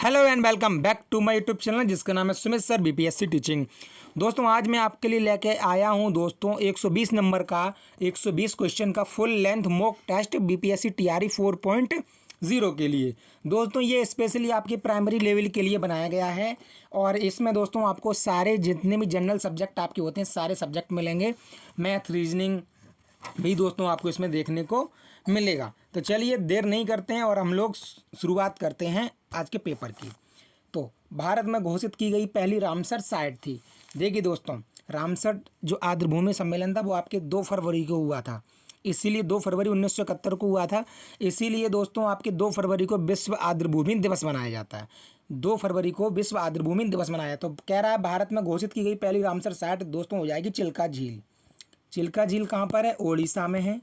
Hello and welcome back to my YouTube channel जिसका नाम है सुमित सर बीपीएससी टीचिंग। दोस्तों आज मैं आपके लिए लेके आया हूं दोस्तों 120 नंबर का 120 क्वेश्चन का full length mock test BPSC TRE 4.0 के लिए। दोस्तों ये स्पेशली आपके प्राइमरी लेवल के लिए बनाया गया है और इसमें दोस्तों आपको सारे जितने भी जनरल सब्जेक्ट आपके होते हैं सारे सब्जेक्ट मिलेंगे। मैथ रीजनिंग भी दोस्तों आपको इसमें देखने को मिलेगा। तो चलिए देर नहीं करते हैं और हम लोग शुरुआत करते हैं आज के पेपर की। तो भारत में घोषित की गई पहली रामसर साइट थी। देखिए दोस्तों रामसर जो आर्द्रभूमि सम्मेलन था वो आपके 2 फरवरी को हुआ था, इसीलिए 2 फरवरी 1971 को हुआ था। इसीलिए दोस्तों आपके 2 फरवरी को विश्व आर्द्रभूमि दिवस मनाया जाता है। 2 फरवरी को विश्व आर्द्रभूमि दिवस मनाया। तो कह रहा है भारत में घोषित की गई पहली रामसर साइट दोस्तों हो जाएगी चिल्का झील। चिल्का झील कहाँ पर है? ओडिशा में है।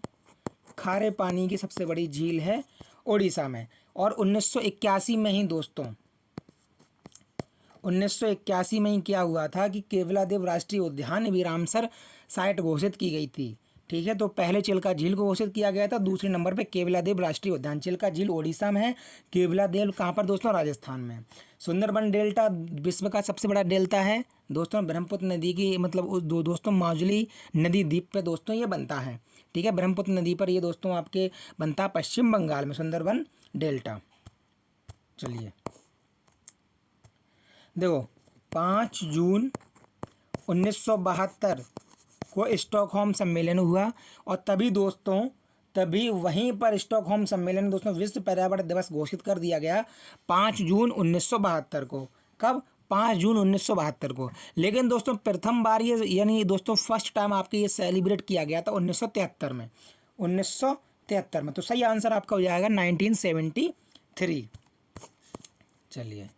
खारे पानी की सबसे बड़ी झील है ओडिशा में। और 1981 में ही दोस्तों 1981 में ही क्या हुआ था कि केवलादेव राष्ट्रीय उद्यान भी रामसर साइट घोषित की गई थी। ठीक है, तो पहले चिल्का झील को घोषित किया गया था, दूसरे नंबर पे केवलादेव राष्ट्रीय उद्यान। चिल्का झील ओडिशा में है, केवलादेव कहाँ पर दोस्तों? राजस्थान में। सुंदरबन डेल्टा विश्व का सबसे बड़ा डेल्टा है दोस्तों। ब्रह्मपुत्र नदी की मतलब दोस्तों माजुली नदी द्वीप पे दोस्तों ये बनता है। ठीक है, ब्रह्मपुत्र नदी पर ये दोस्तों आपके बनता है पश्चिम बंगाल में सुंदरबन डेल्टा। चलिए देखो 5 जून 1972 को स्टॉकहोम सम्मेलन हुआ और तभी वहीं पर स्टॉकहोम सम्मेलन में दोस्तों विश्व पर्यावरण दिवस घोषित कर दिया गया 5 जून 1972 को। कब? 5 जून 1972 को। लेकिन दोस्तों प्रथम बार ये यानी दोस्तों फर्स्ट टाइम आपके ये सेलिब्रेट किया गया था 1973 में। 1973 में। तो सही आंसर आपका हो जाएगा 1973। चलिए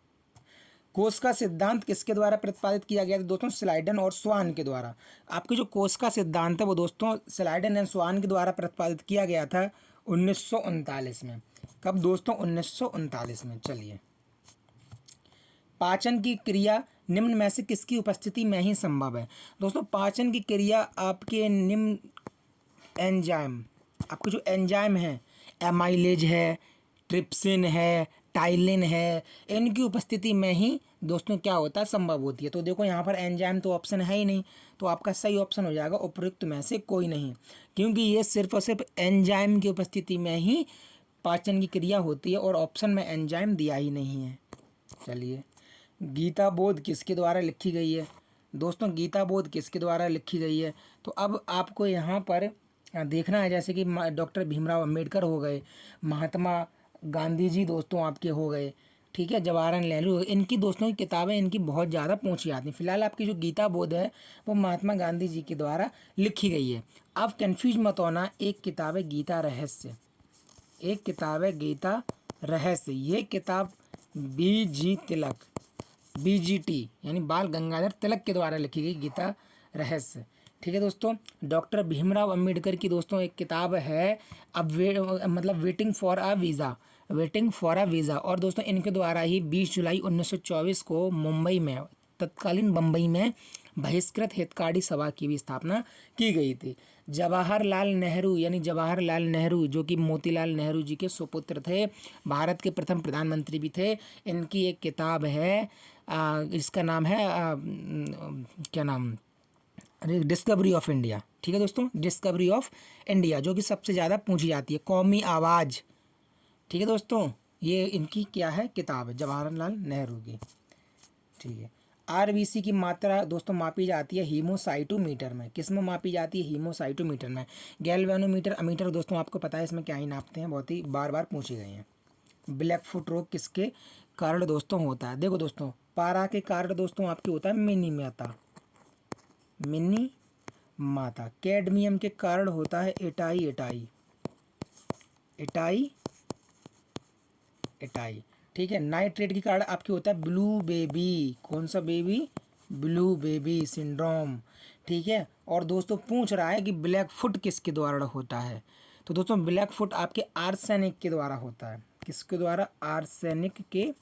कोश का सिद्धांत किसके द्वारा प्रतिपादित किया गया था दोस्तों? स्लाइडन और स्वान के द्वारा। आपके जो कोश का सिद्धांत है वो दोस्तों स्लाइडन एंड स्वान के द्वारा प्रतिपादित किया गया था 1939 में। कब दोस्तों? 1939 में। चलिए पाचन की क्रिया निम्न में से किसकी उपस्थिति में ही संभव है? दोस्तों पाचन की क्रिया आपके निम्न एंजाइम, आपके जो एंजाइम है एमाइलेज है, ट्रिप्सिन है, टाइलिन है, इनकी उपस्थिति में ही दोस्तों क्या होता है? संभव होती है। तो देखो यहाँ पर एंजाइम तो ऑप्शन है ही नहीं, तो आपका सही ऑप्शन हो जाएगा उपयुक्त में से कोई नहीं, क्योंकि ये सिर्फ और सिर्फ एंजाइम की उपस्थिति में ही पाचन की क्रिया होती है और ऑप्शन में एंजाइम दिया ही नहीं है। चलिए गीता बोध किसके द्वारा लिखी गई है? दोस्तों गीता बोध किसके द्वारा लिखी गई है? तो अब आपको यहाँ पर देखना है, जैसे कि डॉक्टर भीमराव अंबेडकर हो गए, महात्मा गांधी जी दोस्तों आपके हो गए, ठीक है, जवाहरलाल नेहरू, इनकी दोस्तों की किताबें इनकी बहुत ज़्यादा पूछी जाती हैं। फिलहाल आपकी जो गीता बोध है वो महात्मा गांधी जी के द्वारा लिखी गई है। अब कन्फ्यूज मत होना, एक किताब है गीता रहस्य, एक किताब है गीता रहस्य। ये किताब BG तिलक, BGT यानी बाल गंगाधर तिलक के द्वारा लिखी गई गीता रहस्य। ठीक है दोस्तों, डॉक्टर भीमराव अंबेडकर की दोस्तों एक किताब है मतलब वेटिंग फॉर अ वीज़ा। और दोस्तों इनके द्वारा ही 20 जुलाई 1924 को मुंबई में तत्कालीन बम्बई में बहिष्कृत हितकारी सभा की भी स्थापना की गई थी। जवाहरलाल नेहरू जो कि मोतीलाल नेहरू जी के सुपुत्र थे, भारत के प्रथम प्रधानमंत्री भी थे, इनकी एक किताब है इसका नाम है क्या नाम? Discovery of India. ठीक है दोस्तों, डिस्कवरी ऑफ इंडिया, जो कि सबसे ज़्यादा पूछी जाती है। कौमी आवाज़, ठीक है दोस्तों, ये इनकी क्या है? किताब है जवाहरलाल नेहरू की। ठीक है, RBC की मात्रा दोस्तों मापी जाती है हीमोसाइटोमीटर में। किस में मापी जाती है? हीमोसाइटोमीटर में। गैल्वेनोमीटर, अमीटर दोस्तों आपको पता है इसमें क्या ही नापते हैं, बहुत ही बार बार पूछे गए हैं। ब्लैक फुट रोग किसके कारण दोस्तों होता है? देखो दोस्तों पारा के कारण दोस्तों आपके होता है मिनी माता। कैडमियम के कारण होता है एटाई। ठीक है, नाइट्रेट के कारण आपके होता है ब्लू बेबी। कौन सा बेबी? Blue baby syndrome. ठीक है, और दोस्तों पूछ रहा है कि ब्लैक फुट किसके द्वारा होता है? तो दोस्तों ब्लैक फुट आपके आर्सेनिक के द्वारा होता है। किसके द्वारा? आर्सेनिक के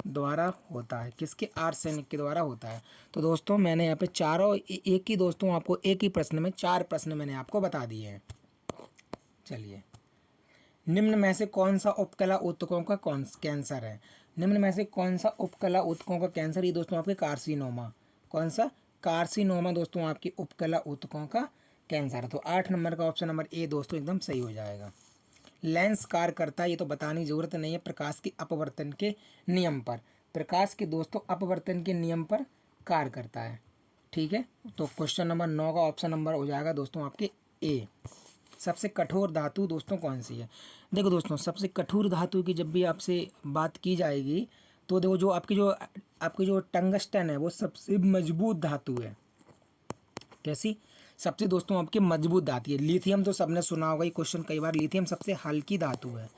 द्वारा होता है। किसके? आर्सेनिक के द्वारा होता है। तो दोस्तों मैंने यहाँ पे चारों एक ही दोस्तों आपको एक ही प्रश्न में 4 प्रश्न मैंने आपको बता दिए हैं। चलिए निम्न में से कौन सा उपकला ऊतकों का कौन कैंसर है? निम्न में से कौन सा उपकला ऊतकों का कैंसर? ये दोस्तों आपके कार्सिनोमा। कौन सा? कार्सिनोमा दोस्तों आपके उपकला ऊतकों का कैंसर है। तो 8 नंबर का ऑप्शन नंबर ए दोस्तों एकदम सही हो जाएगा। लेंस कार्य करता है, ये तो बताने की जरूरत नहीं है, प्रकाश के अपवर्तन के नियम पर। प्रकाश के दोस्तों अपवर्तन के नियम पर कार्य करता है। ठीक है, तो क्वेश्चन नंबर 9 का ऑप्शन नंबर हो जाएगा दोस्तों आपके ए। सबसे कठोर धातु दोस्तों कौन सी है? देखो दोस्तों, सबसे कठोर धातु की जब भी आपसे बात की जाएगी तो देखो, जो टंगस्टन है वो सबसे मजबूत धातु है। कैसी? सबसे दोस्तों आपकी मजबूत धातु है। लिथियम तो सबने सुना होगा, ये क्वेश्चन कई बार। लिथियम सबसे हल्की धातु है।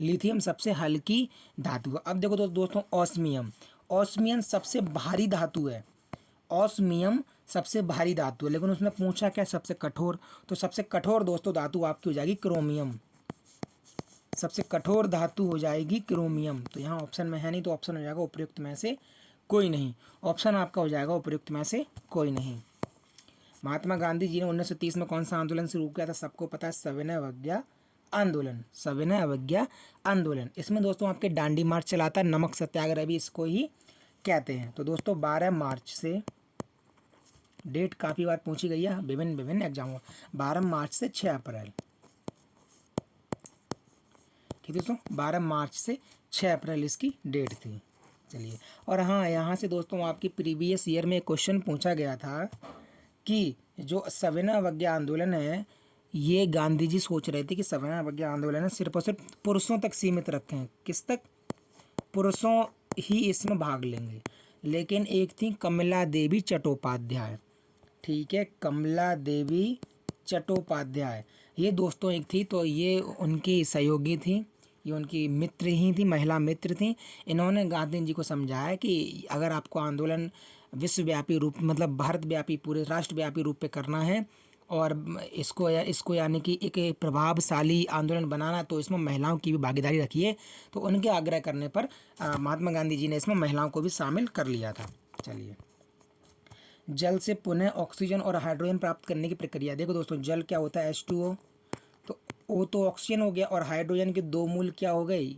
लिथियम सबसे हल्की धातु है। अब देखो दोस्तों, ऑस्मियम। ऑस्मियम सबसे भारी धातु है। ऑस्मियम सबसे भारी धातु है, लेकिन उसमें पूछा क्या सबसे कठोर? तो सबसे कठोर दोस्तों धातु आपकी हो जाएगी क्रोमियम। सबसे कठोर धातु हो जाएगी क्रोमियम। तो यहाँ ऑप्शन में है नहीं, तो ऑप्शन हो जाएगा उपयुक्त में से कोई नहीं। ऑप्शन आपका हो जाएगा उपयुक्त में से कोई नहीं। महात्मा गांधी जी ने 1930 में कौन सा आंदोलन शुरू किया था? सबको पता है, सविनय अवज्ञा आंदोलन। सविनय अवज्ञा आंदोलन। इसमें दोस्तों आपके डांडी मार्च चलाता है, नमक सत्याग्रह भी इसको ही कहते हैं। तो दोस्तों 12 मार्च से, डेट काफ़ी बार पूछी गई है विभिन्न विभिन्न एग्जामों, 12 मार्च से 6 अप्रैल। ठीक है दोस्तों, 12 मार्च से 6 अप्रैल इसकी डेट थी। चलिए, और हाँ, यहाँ से दोस्तों आपकी प्रीवियस ईयर में क्वेश्चन पूछा गया था कि जो सविनय अवज्ञा आंदोलन है, ये गांधी जी सोच रहे थे कि सविनय अवज्ञा आंदोलन है सिर्फ और सिर्फ पुरुषों तक सीमित रखें। किस तक? पुरुषों ही इसमें भाग लेंगे। लेकिन एक थी कमला देवी चट्टोपाध्याय। ठीक है, कमला देवी चट्टोपाध्याय, ये दोस्तों एक थी, तो ये उनकी सहयोगी थी, ये उनकी मित्र ही थी, महिला मित्र थी। इन्होंने गांधी जी को समझाया कि अगर आपको आंदोलन विश्वव्यापी रूप, मतलब भारतव्यापी, पूरे राष्ट्रव्यापी रूप पे करना है और इसको यानी कि एक प्रभावशाली आंदोलन बनाना, तो इसमें महिलाओं की भी भागीदारी रखिए। तो उनके आग्रह करने पर महात्मा गांधी जी ने इसमें महिलाओं को भी शामिल कर लिया था। चलिए, जल से पुनः ऑक्सीजन और हाइड्रोजन प्राप्त करने की प्रक्रिया। देखो दोस्तों, जल क्या होता है? H2O। तो O तो ऑक्सीजन हो गया, और हाइड्रोजन के 2 मूल क्या हो गए?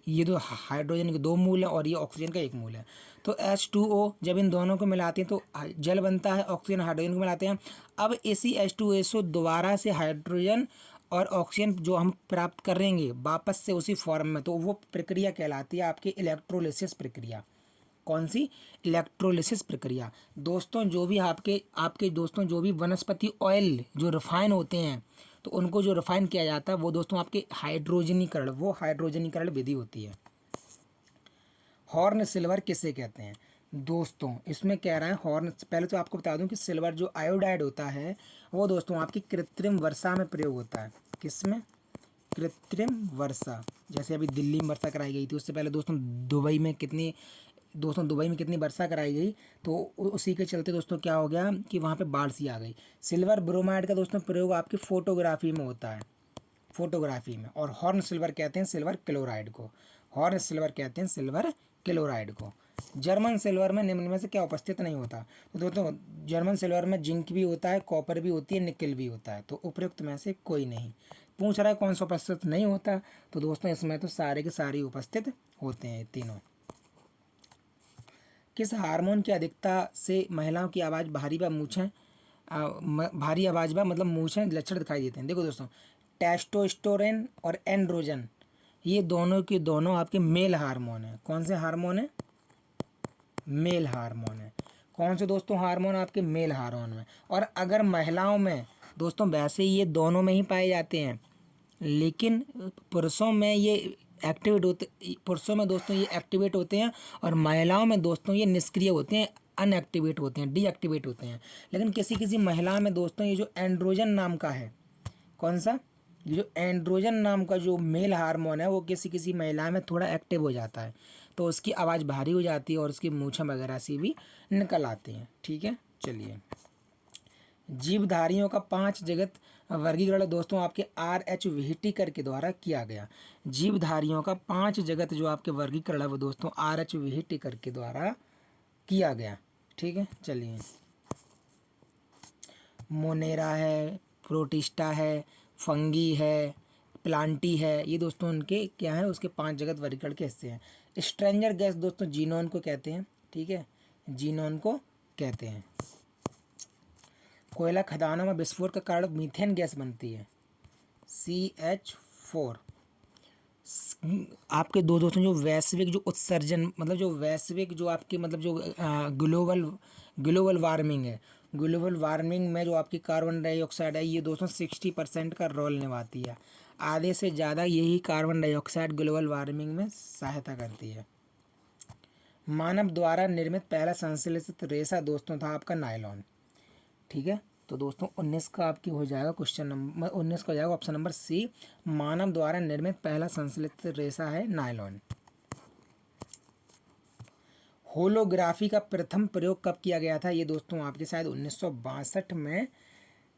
ये तो हाइड्रोजन के 2 मूल है और ये ऑक्सीजन का 1 मूल है। तो H2O जब इन दोनों को मिलाते हैं तो जल बनता है। ऑक्सीजन हाइड्रोजन को मिलाते हैं। अब इसी H2SO दोबारा से हाइड्रोजन और ऑक्सीजन जो हम प्राप्त करेंगे वापस से उसी फॉर्म में, तो वो प्रक्रिया कहलाती है आपकी इलेक्ट्रोलिसिस प्रक्रिया। कौन सी? इलेक्ट्रोलिसिस प्रक्रिया। दोस्तों जो भी आपके दोस्तों जो भी वनस्पति ऑयल जो रिफाइन होते हैं, तो उनको जो रिफाइन किया जाता है वो दोस्तों आपके हाइड्रोजनीकरण विधि होती है। हॉर्न सिल्वर किसे कहते हैं? दोस्तों इसमें कह रहा है हॉर्न, पहले तो आपको बता दूं कि सिल्वर जो आयोडाइड होता है वो दोस्तों आपकी कृत्रिम वर्षा में प्रयोग होता है। किस में? कृत्रिम वर्षा। जैसे अभी दिल्ली में वर्षा कराई गई थी, उससे पहले दोस्तों दुबई में कितनी वर्षा कराई गई, तो उसी के चलते दोस्तों क्या हो गया कि वहाँ पे बाढ़ सी आ गई। सिल्वर ब्रोमाइड का दोस्तों प्रयोग आपकी फोटोग्राफी में होता है, फोटोग्राफी में। और हॉर्न सिल्वर कहते हैं सिल्वर क्लोराइड को। हॉर्न सिल्वर कहते हैं सिल्वर क्लोराइड को। जर्मन सिल्वर में निम्न में से क्या उपस्थित नहीं होता? तो दोस्तों जर्मन सिल्वर में जिंक भी होता है, कॉपर भी होती है, निकल भी होता है। तो उपयुक्त में से कोई नहीं। पूछ रहा है कौन सा उपस्थित नहीं होता, तो दोस्तों इसमें तो सारे के सारे उपस्थित होते हैं तीनों। किस हार्मोन की अधिकता से महिलाओं की आवाज़ भारी व मूछें भारी आवाज़ व मतलब मूछें लक्षण दिखाई देते हैं? देखो दोस्तों, टेस्टोस्टेरोन और एंड्रोजन, ये दोनों के दोनों आपके मेल हार्मोन हैं। कौन से हार्मोन है? मेल हार्मोन है। कौन से दोस्तों हार्मोन? आपके मेल हार्मोन में। और अगर महिलाओं में दोस्तों वैसे ये दोनों में ही पाए जाते हैं, लेकिन पुरुषों में ये पुरुषों में दोस्तों ये एक्टिवेट होते हैं, और महिलाओं में दोस्तों ये निष्क्रिय होते हैं, अनएक्टिवेट होते हैं, डीएक्टिवेट होते हैं। लेकिन किसी किसी महिला में दोस्तों ये जो एंड्रोजन नाम का है, कौन सा? ये जो एंड्रोजन नाम का जो मेल हार्मोन है वो किसी किसी महिला में थोड़ा एक्टिव हो जाता है, तो उसकी आवाज़ भारी हो जाती है और उसकी मूछें वगैरह से भी निकल आती हैं। ठीक है, चलिए, जीवधारियों का 5 जगत वर्गीकरण दोस्तों आपके RH व्हिटेकर के द्वारा किया गया। जीवधारियों का 5 जगत जो आपके वर्गीकरण है वो दोस्तों RH व्हिटेकर के द्वारा किया गया। ठीक है, चलिए, मोनेरा है, प्रोटिस्टा है, फंगी है, प्लांटी है, ये दोस्तों उनके क्या है, उसके 5 जगत वर्गीकरण के हिस्से हैं। स्ट्रेंजर गैस दोस्तों जीनोन को कहते हैं, ठीक है, जीनोन को कहते हैं। कोयला खदानों में विस्फोट का कारण मीथेन गैस बनती है, CH4। आपके दो दोस्तों जो वैश्विक जो उत्सर्जन मतलब जो वैश्विक जो आपकी मतलब जो ग्लोबल वार्मिंग है, ग्लोबल वार्मिंग में जो आपकी कार्बन डाइऑक्साइड है ये दोस्तों 60% का रोल निभाती है। आधे से ज़्यादा यही कार्बन डाइऑक्साइड ग्लोबल वार्मिंग में सहायता करती है। मानव द्वारा निर्मित पहला संश्लेषित रेशा दोस्तों था आपका नायलॉन, ठीक है। तो दोस्तों 19 का आपकी हो जाएगा क्वेश्चन नंबर 19 का हो जाएगा ऑप्शन नंबर सी, मानव द्वारा निर्मित पहला संश्लेषित रेशा है नायलॉन। होलोग्राफी का प्रथम प्रयोग कब किया गया था, ये दोस्तों आपके शायद 1962 में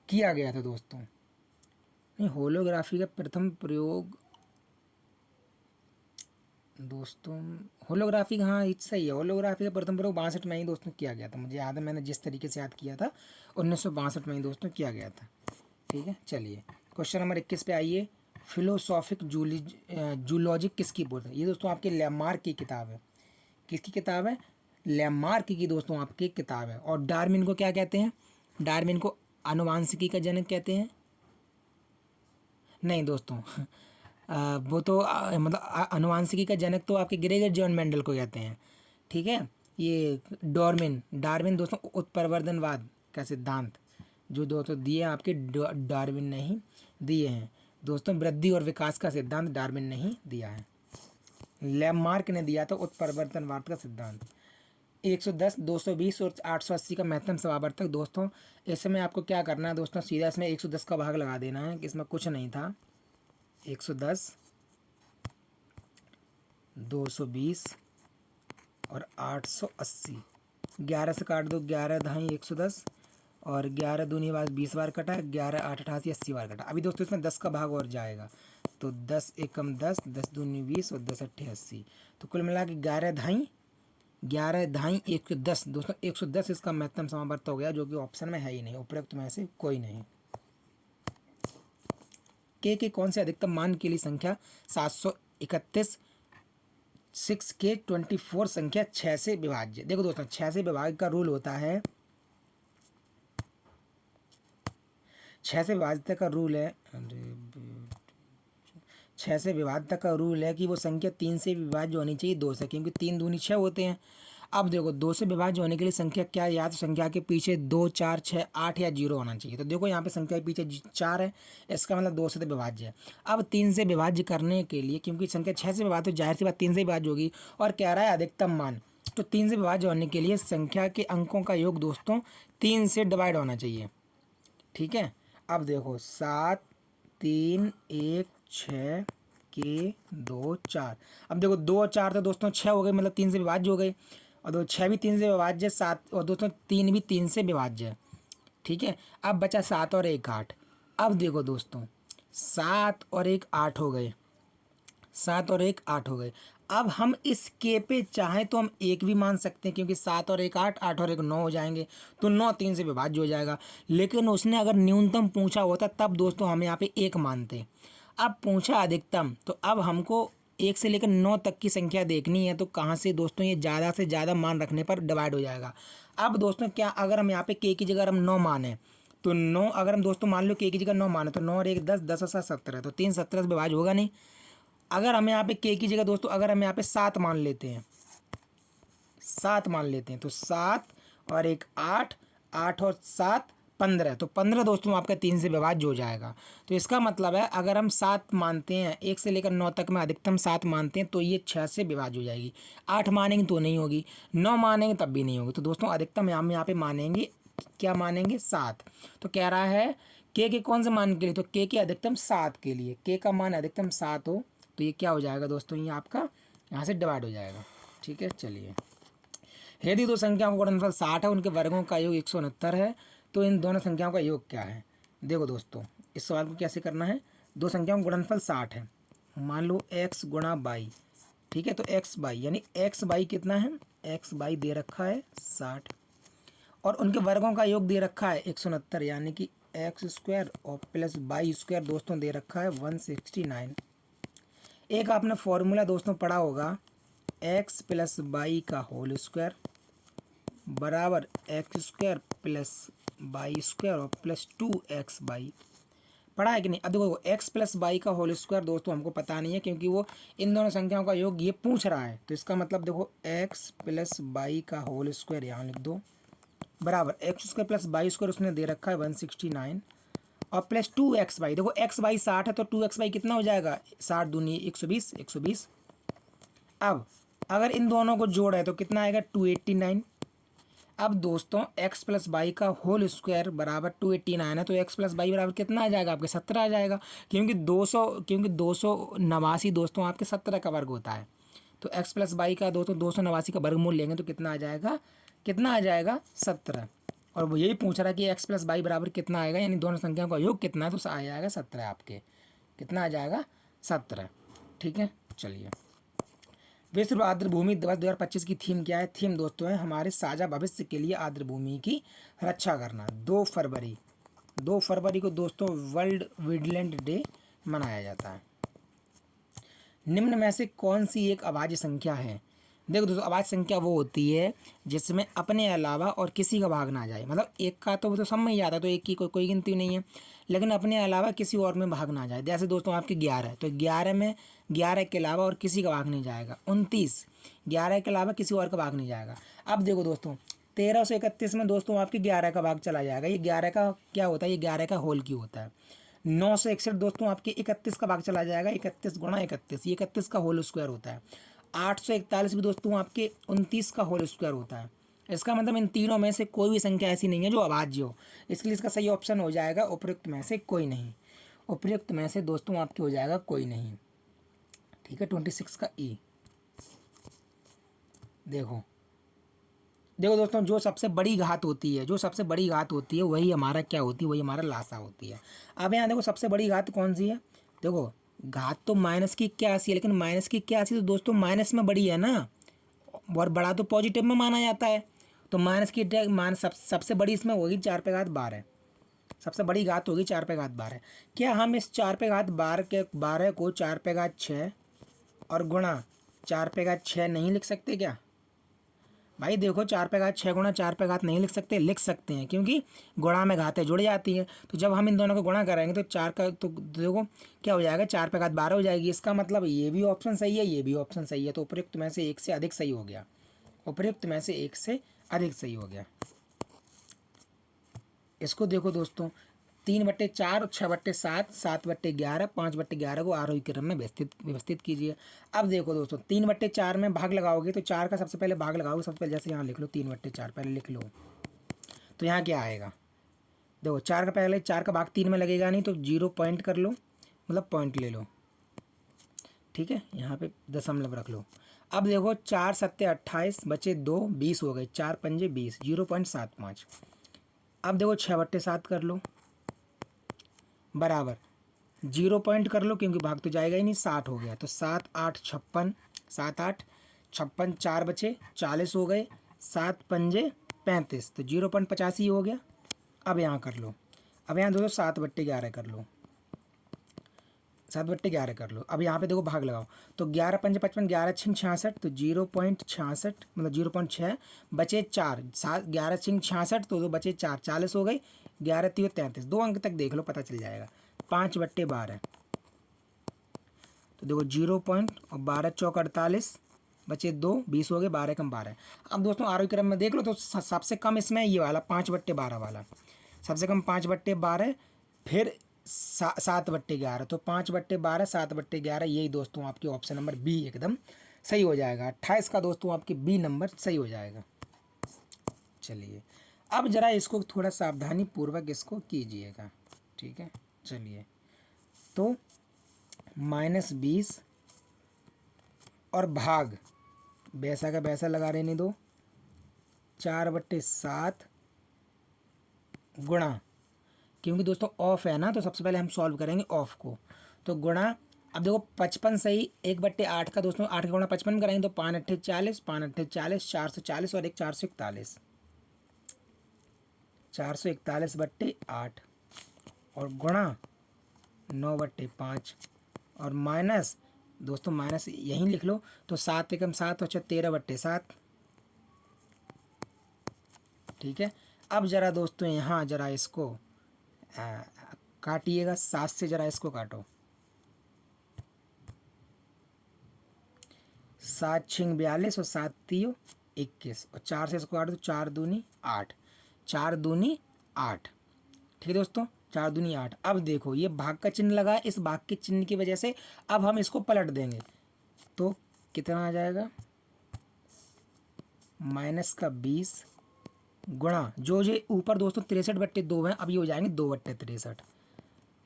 किया गया था दोस्तों। नहीं, होलोग्राफी का प्रथम प्रयोग दोस्तों होलोग्राफी का, हाँ सही है, होलोग्राफी का प्रथम प्रयोग 62 में ही दोस्तों किया गया था, मुझे याद है, मैंने जिस तरीके से याद किया था 1962 में ही दोस्तों किया गया था, ठीक है। चलिए क्वेश्चन नंबर 21 पे आइए। फिलोसॉफिक जूलॉजिक किसकी बुक है, ये दोस्तों आपके लैमार्क की किताब है। किसकी किताब है, लैमार्क की दोस्तों आपकी किताब है। और डार्विन को क्या कहते हैं, डार्विन को आनुवांशिकी का जनक कहते हैं। नहीं दोस्तों वो तो मतलब आनुवांशिकी का जनक तो आपके ग्रेगर जॉन मेंडल को कहते हैं, ठीक है। ये डार्विन दोस्तों उत्परिवर्तनवाद का सिद्धांत जो दोस्तों दिए आपके डार्विन ने ही दिए हैं दोस्तों। वृद्धि और विकास का सिद्धांत डार्विन ने ही दिया है, लैमार्क ने दिया था उत्परिवर्तनवाद का सिद्धांत। 110, 220 और 880 का महत्तम समावर्तक दोस्तों, इसमें आपको क्या करना है दोस्तों, सीधा इसमें 110 का भाग लगा देना है कि इसमें कुछ नहीं था। 110, 220 और 880, 11 से काट दो, 11 धाई 110 और 11 दूनी बार 20 बार कटा, 11 8 88 80 बार कटा। अभी दोस्तों इसमें 10 का भाग और जाएगा, तो 10 एकम 10, 10 दूनी 20 और 10 अट्ठे 80, तो कुल मिला के 11 धाई 110 दोस्तों। 110 इसका महत्तम समावर्त हो गया, जो कि ऑप्शन में है ही नहीं, उपरोक्त में से कोई नहीं। के कौन से अधिकतम मान के लिए संख्या 731, 6 के 24 संख्या 6 से विभाज्य। देखो दोस्तों 6 से विभाज्य का रूल होता है, 6 से विभाज्यता का रूल है, 6 से विभाज्यता का रूल है कि वो संख्या 3 से विभाज्य होनी चाहिए 2 से, क्योंकि 3 दूनी 6 होते हैं। अब देखो 2 से विभाज्य होने के लिए संख्या क्या, या तो संख्या के पीछे 2 4 6 8 या 0 होना चाहिए। तो देखो यहाँ पे संख्या के पीछे 4 है, इसका मतलब 2 से तो विभाज्य है। अब 3 से विभाज्य करने के लिए, क्योंकि संख्या 6 से विभाज्य तो जाहिर सी बात 3 से विभाज्य होगी, और कह रहा है अधिकतम मान, तो 3 से विभाज्य होने के लिए संख्या के अंकों का योग दोस्तों 3 से डिवाइड होना चाहिए, ठीक है। अब देखो 7 3 1 6 के 2 4, अब देखो 2 और 4 तो दोस्तों 6 हो गए, मतलब 3 से विभाज्य हो गए, और 6 भी 3 से विभाज्य, 7 और दोस्तों 3 भी 3 से विभाज्य है, ठीक है। अब बचा 7 और 1 8। अब देखो दोस्तों 7 और 1 8 हो गए, 7 और 1 8 हो गए। अब हम इस के पे चाहें तो हम 1 भी मान सकते हैं, क्योंकि 7 और 1 8, 8 और 1 9 हो जाएंगे, तो 9 3 से विभाज्य हो जाएगा। लेकिन उसने अगर न्यूनतम पूछा होता तब दोस्तों हम यहाँ पे 1 मानते। अब पूछा अधिकतम, तो अब हमको 1 से लेकर 9 तक की संख्या देखनी है, तो कहाँ से दोस्तों ये ज़्यादा से ज़्यादा मान रखने पर डिवाइड हो जाएगा। अब दोस्तों क्या, अगर हम यहाँ पे के की जगह हम 9 माने, तो 9 अगर हम दोस्तों मान लो के की जगह 9 माने, तो 9 और 1 10, 10 और 7 17, तो 3 17 से विभाज्य होगा नहीं। अगर हम यहाँ पे के की जगह दोस्तों अगर हम यहाँ पे 7 मान लेते हैं, 7 मान लेते हैं, तो 7 और 1 8, 8 और 7 15, तो 15 दोस्तों आपका 3 से विभाज्य हो जाएगा। तो इसका मतलब है अगर हम 7 मानते हैं, 1 से लेकर 9 तक में अधिकतम 7 मानते हैं, तो ये 6 से विभाज्य हो जाएगी। 8 मानेंगे तो नहीं होगी, 9 मानेंगे तब भी नहीं होगी। तो दोस्तों अधिकतम हम यहाँ पे मानेंगे, क्या मानेंगे, 7। तो कह रहा है के कौन से मान के लिए, तो के अधिकतम 7 के लिए, के का मान अधिकतम 7 हो, तो ये क्या हो जाएगा दोस्तों, ये आपका यहाँ से डिवाइड हो जाएगा, ठीक है। चलिए, यदि दो संख्याओं का गुणनफल 60 है, उनके वर्गों का योग 169 है, तो इन दोनों संख्याओं का योग क्या है। देखो दोस्तों इस सवाल को कैसे करना है, दो संख्याओं का गुणनफल 60 है, मान लो x गुणा बाई, ठीक है। तो x बाई यानी x बाई कितना है, x बाई दे रखा है 60, और उनके वर्गों का योग दे रखा है 169, यानी कि एक्स स्क्वायर और प्लस वाई स्क्वायर दोस्तों दे रखा है 169। एक आपने फॉर्मूला दोस्तों पढ़ा होगा, एक्स प्लस वाई का होल स्क्वायर बराबर x square plus y square और प्लस 2xy। पढ़ा है कि नहीं? अब देखो एक्स प्लस वाई का होल स्क्वायर दोस्तों हमको पता नहीं है, क्योंकि वो इन दोनों संख्याओं का योग ये पूछ रहा है। तो इसका मतलब देखो एक्स प्लस वाई का होल स्क्वायर यहाँ लिख दो बराबर x square plus y square उसने दे रखा है 169 और प्लस 2xy। देखो xy 60 है तो 2xy कितना हो जाएगा? 60 दूनी 120, 120। अब अगर इन दोनों को जोड़ा है तो कितना आएगा? 289। अब दोस्तों x प्लस वाई का होल स्क्वायर बराबर 289 है तो x प्लस वाई बराबर कितना आ जाएगा? आपके 17 आ जाएगा, क्योंकि 289 दोस्तों आपके 17 का वर्ग होता है। तो x प्लस वाई का दोस्तों 289 का वर्गमूल लेंगे तो कितना आ जाएगा? कितना आ जाएगा? 17। और वो यही पूछ रहा है कि x प्लस वाई बराबर कितना आएगा, यानी दोनों संख्याओं का योग कितना है, तो आ जाएगा 17 आपके। कितना आ जाएगा? 17। ठीक है, चलिए। विश्व आर्द्र भूमि दिवस 2025 की थीम क्या है? थीम दोस्तों है हमारे साझा भविष्य के लिए आर्द्र भूमि की रक्षा करना। 2 फरवरी को दोस्तों वर्ल्ड वुडलैंड डे मनाया जाता है। निम्न में से कौन सी एक अभाज्य संख्या है? देखो दोस्तों, अभाज्य संख्या वो होती है जिसमें अपने अलावा और किसी का भाग ना जाए। मतलब एक का तो वो तो सब में ही आता है, तो एक की कोई गिनती नहीं है, लेकिन अपने अलावा किसी और में भाग ना जाए। जैसे दोस्तों आपके 11 है तो 11 में 11 के अलावा और किसी का भाग नहीं जाएगा। 29, 11 के अलावा किसी और का भाग नहीं जाएगा। अब देखो दोस्तों 1331 में दोस्तों आपके 11 का भाग चला जाएगा। ये 11 का क्या होता है? ये 11 का होल क्यों होता है। 961 दोस्तों आपके 31 का भाग चला जाएगा। 31 गुणा 31, ये 31 का होल स्क्वायर होता है। 841 भी दोस्तों आपके 29 का होल स्क्वायर होता है। इसका मतलब इन तीनों में से कोई भी संख्या ऐसी नहीं है जो अभाज्य हो। इसके लिए इसका सही ऑप्शन हो जाएगा उपयुक्त में से कोई नहीं। उपयुक्त में से दोस्तों आपके हो जाएगा कोई नहीं। ठीक है, 26 का ई। देखो देखो दोस्तों, जो सबसे बड़ी घात होती है, वही हमारा क्या होती है? वही हमारा लासा होती है। अब यहाँ देखो सबसे बड़ी घात कौन सी है? देखो घात तो माइनस की 81 है, लेकिन माइनस की 81 तो दोस्तों माइनस में बड़ी है ना, और बड़ा तो पॉजिटिव में माना जाता है। तो माइनस की सबसे बड़ी इसमें होगी 4 पे घात 12। सबसे बड़ी घात होगी 4 पे घात 12। क्या हम इस 4 पे घात 12 को 4 पे घात 6 और गुणा 4 पे घात 6 नहीं लिख सकते क्या? भाई देखो 4 पे घात 6 गुणा 4 पे घात नहीं लिख सकते? लिख सकते हैं, क्योंकि गुणा में घातें जुड़ जाती हैं। तो जब हम इन दोनों को गुणा करेंगे तो 4 का तो देखो क्या हो जाएगा? 4 पे घात 12 हो जाएगी। इसका मतलब ये भी ऑप्शन सही है, ये भी ऑप्शन सही है। तो उपयुक्त में से एक से अधिक सही हो गया। उपयुक्त में से एक से अधिक सही हो गया। इसको देखो दोस्तों, 3/4, 6/7, 7/11, 5/11 को आरोही क्रम में व्यवस्थित कीजिए। अब देखो दोस्तों 3/4 में भाग लगाओगे तो 4 का सबसे पहले भाग लगाओगे। सबसे पहले जैसे यहाँ लिख लो 3/4 पहले लिख लो, तो यहाँ क्या आएगा? देखो 4 का पहले 4 का भाग 3 में लगेगा नहीं, तो 0 पॉइंट कर लो, मतलब पॉइंट ले लो। ठीक है, यहाँ पे दशमलव रख लो। अब देखो 4 7 28 बचे 2, 20 हो गए। 4 पंजे 20, 0.75। अब देखो 6/7 कर लो बराबर 0 पॉइंट कर लो, क्योंकि भाग तो जाएगा ही नहीं। 60 हो गया, तो 7 8 56, 7 8 56, 4 बचे 40 हो गए। 7 पंजे 35, तो 0.85 हो गया। अब यहाँ कर लो, अब यहाँ दोस्तों 7/11 कर लो, 7/11 कर लो। अब यहाँ पे देखो भाग लगाओ, तो 11 पंजे 55, 11 छिंग 66, तो 0.66 मतलब 0.6 बचे 4, 11 छिंग 66 तो बचे 4, 40 हो गई। 11 3 33, 2 अंक तक देख लो, पता चल जाएगा। 5/12, तो देखो 0 पॉइंट और 12 चौक 48 बचे 2, 20 हो गए। 12 कम 12। अब दोस्तों आरोही क्रम में देख लो तो सबसे कम इसमें ये वाला 5/12 वाला सबसे कम 5/12, फिर 7/11, तो 5/12, 7/11, यही दोस्तों आपके ऑप्शन नंबर बी एकदम सही हो जाएगा। 28 का दोस्तों आपके बी नंबर सही हो जाएगा। चलिए अब ज़रा इसको थोड़ा सावधानी पूर्वक इसको कीजिएगा। ठीक है, चलिए। तो -20 और भाग वैसा का वैसा लगा रहने दो। 4/7 गुणा, क्योंकि दोस्तों ऑफ है ना, तो सबसे पहले हम सॉल्व करेंगे ऑफ को। तो गुणा, अब देखो 55 सही 1/8 का दोस्तों 8 का गुणा 55 करेंगे तो 5 8 40, 5 8 40, 440 और 1 441, 441/8। और गुणा 9/5 और माइनस, दोस्तों माइनस यहीं लिख लो, तो 7 एकम 7 अच्छा 13/7। ठीक है। अब ज़रा दोस्तों यहाँ ज़रा इसको काटिएगा, 7 से ज़रा इसको काटो। 7 छिंग 42 और 7 तियो 21 और 4 से इसको काटो तो 4 दूनी 8, 4 दूनी 8। ठीक है दोस्तों, 4 दूनी 8। अब देखो ये भाग का चिन्ह लगा है, इस भाग के चिन्ह की वजह से अब हम इसको पलट देंगे तो कितना आ जाएगा, -20 गुणा जो जो ऊपर दोस्तों 63/2 हैं, अब ये हो जाएंगे 2/63,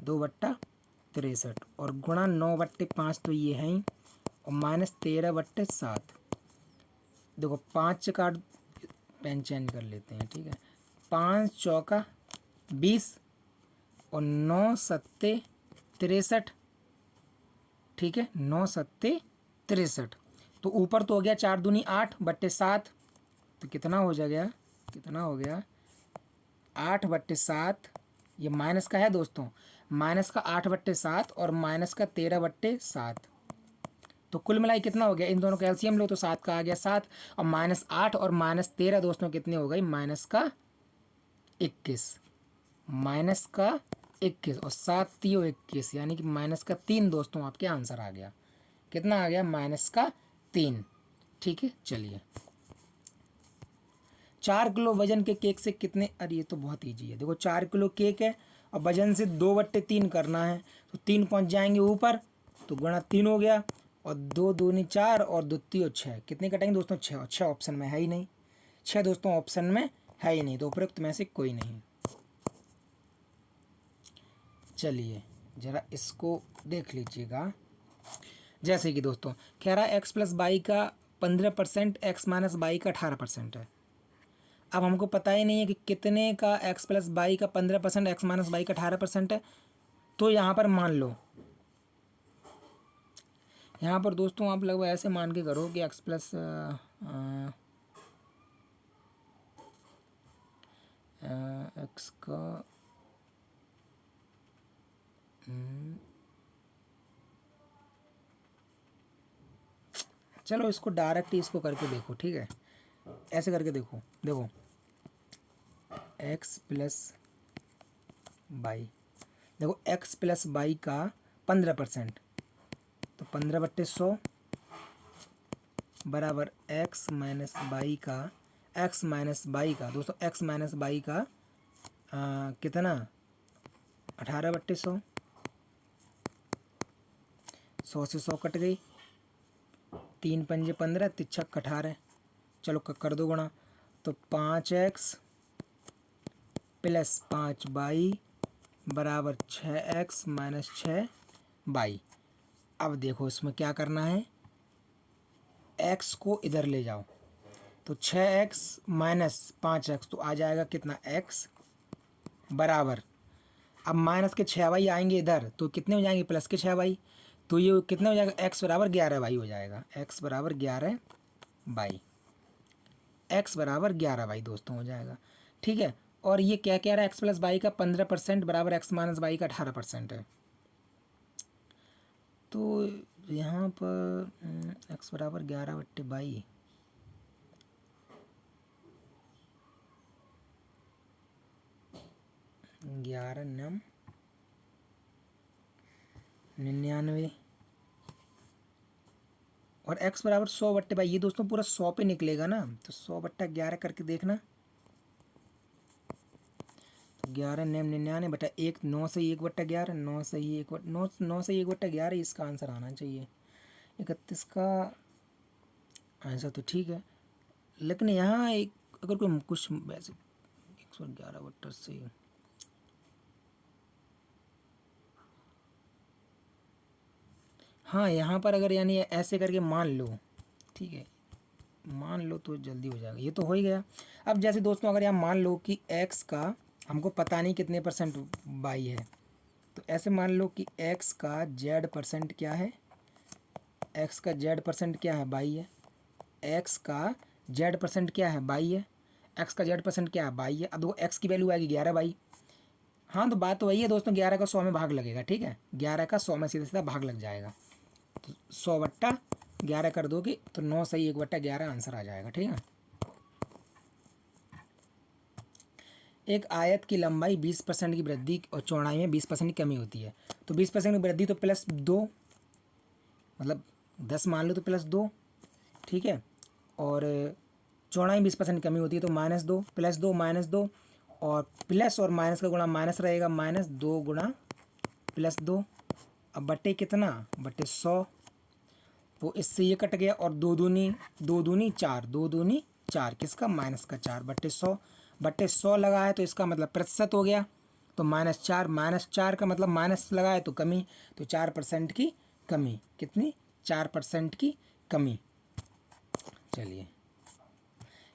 2/63 और गुणा 9/5 तो ये है ही, और -13/7। देखो 5 से काट, पेन चेंज कर लेते हैं। ठीक है, 5 चौका 20 और 9 सत्ते 63। ठीक है, 9 सत्ते 63। तो ऊपर तो हो गया 4 दूनी 8/7, तो कितना हो जाएगा, कितना हो गया 8/7। ये माइनस का है दोस्तों, माइनस का 8/7 और माइनस का 13/7, तो कुल मिलाई कितना हो गया, इन दोनों का एलसीएम लो तो 7 का आ गया 7, और -8 और -13 दोस्तों कितने हो गई, -21, -21 और 7 तियो 21, यानी कि -3 दोस्तों आपके आंसर आ गया। कितना आ गया, -3। ठीक है, चलिए 4 किलो वजन के केक से कितने, अरे ये तो बहुत ईजी है। देखो 4 किलो केक है और वजन से 2/3 करना है, तो 3 पहुंच जाएंगे ऊपर, तो गुणा 3 हो गया, और 2 दूनी 4 और 2 तियो 6, कितने कटेंगे दोस्तों, 6, और 6 ऑप्शन में है ही नहीं, 6 दोस्तों ऑप्शन में है ही नहीं, तो उपरोक्त में से कोई नहीं। चलिए ज़रा इसको देख लीजिएगा। जैसे कि दोस्तों कह रहा है x+y का 15%, x-y का 18% है। अब हमको पता ही नहीं है कि कितने का x+y का 15%, x-y का 18% है, तो यहाँ पर मान लो, यहाँ पर दोस्तों आप लगभग ऐसे मान के करो कि x का चलो इसको डायरेक्ट ही इसको करके देखो। ठीक है, ऐसे करके देखो, देखो x+y, देखो x+y का 15%, तो 15/100 बराबर x-y का दोस्तों x-y का कितना 18/100, 100 से 100 कट गई, 3 पंजे 15, 3 छक्के 18, चलो कर दो गुणा, तो 5x + 5y बराबर 6x - 6y। अब देखो इसमें क्या करना है, x को इधर ले जाओ, तो 6x - 5x तो आ जाएगा कितना, x बराबर, अब माइनस के 6y आएंगे इधर, तो कितने हो जाएंगे, + 6y, तो ये कितने हो जाएगा, x बराबर 11y हो जाएगा, x बराबर 11y, x बराबर 11y दोस्तों हो जाएगा। ठीक है, और ये क्या कह रहा है, x+y का 15% बराबर x - y का 18% है, तो यहाँ पर x बराबर 11/22, 11 9 99, और x बराबर 100/22, ये दोस्तों पूरा 100 पे निकलेगा ना, तो 100/11 करके देखना, 11 9 99/1, 9 से 1/11, 9 से ही 9 से 1/11, इसका आंसर आना चाहिए। 31 का आंसर तो ठीक है, लेकिन यहाँ एक अगर कोई कुछ वैसे 111/80, हाँ यहाँ पर अगर यानी ऐसे करके मान लो, ठीक है मान लो तो जल्दी हो जाएगा, ये तो हो ही गया। अब जैसे दोस्तों अगर यहाँ मान लो कि x का हमको पता नहीं कितने % y है, तो ऐसे मान लो कि x का z% क्या है, x का z% क्या है, y है, x का z% क्या है, y है, x का z% क्या है, y है। अब देखो x की वैल्यू आएगी 11y, हाँ तो बात तो वही है दोस्तों, 11 का 100 में भाग लगेगा, ठीक है, 11 का 100 में सीधा सीधा भाग लग जाएगा। तो 100/11 कर दोगे तो 9 सही 1/11 आंसर आ जाएगा, ठीक है। एक आयत की लंबाई 20% की वृद्धि और चौड़ाई में 20% की कमी होती है। तो 20% की वृद्धि तो +2, मतलब 10 मान लो तो +2, ठीक है। और चौड़ाई 20% कमी होती है तो -2, +2 -2, और प्लस और माइनस का गुणा माइनस रहेगा, -2 गुणा +2। अब बटे कितना, बटे 100। वो इससे ये कट गया और 2 दूनी 4, 2 दूनी 4, किसका, माइनस का 4, बटे 100 लगा है तो इसका मतलब प्रतिशत हो गया। तो -4, -4 का मतलब माइनस लगा है तो कमी, तो 4% की कमी, कितनी, 4% की कमी। चलिए,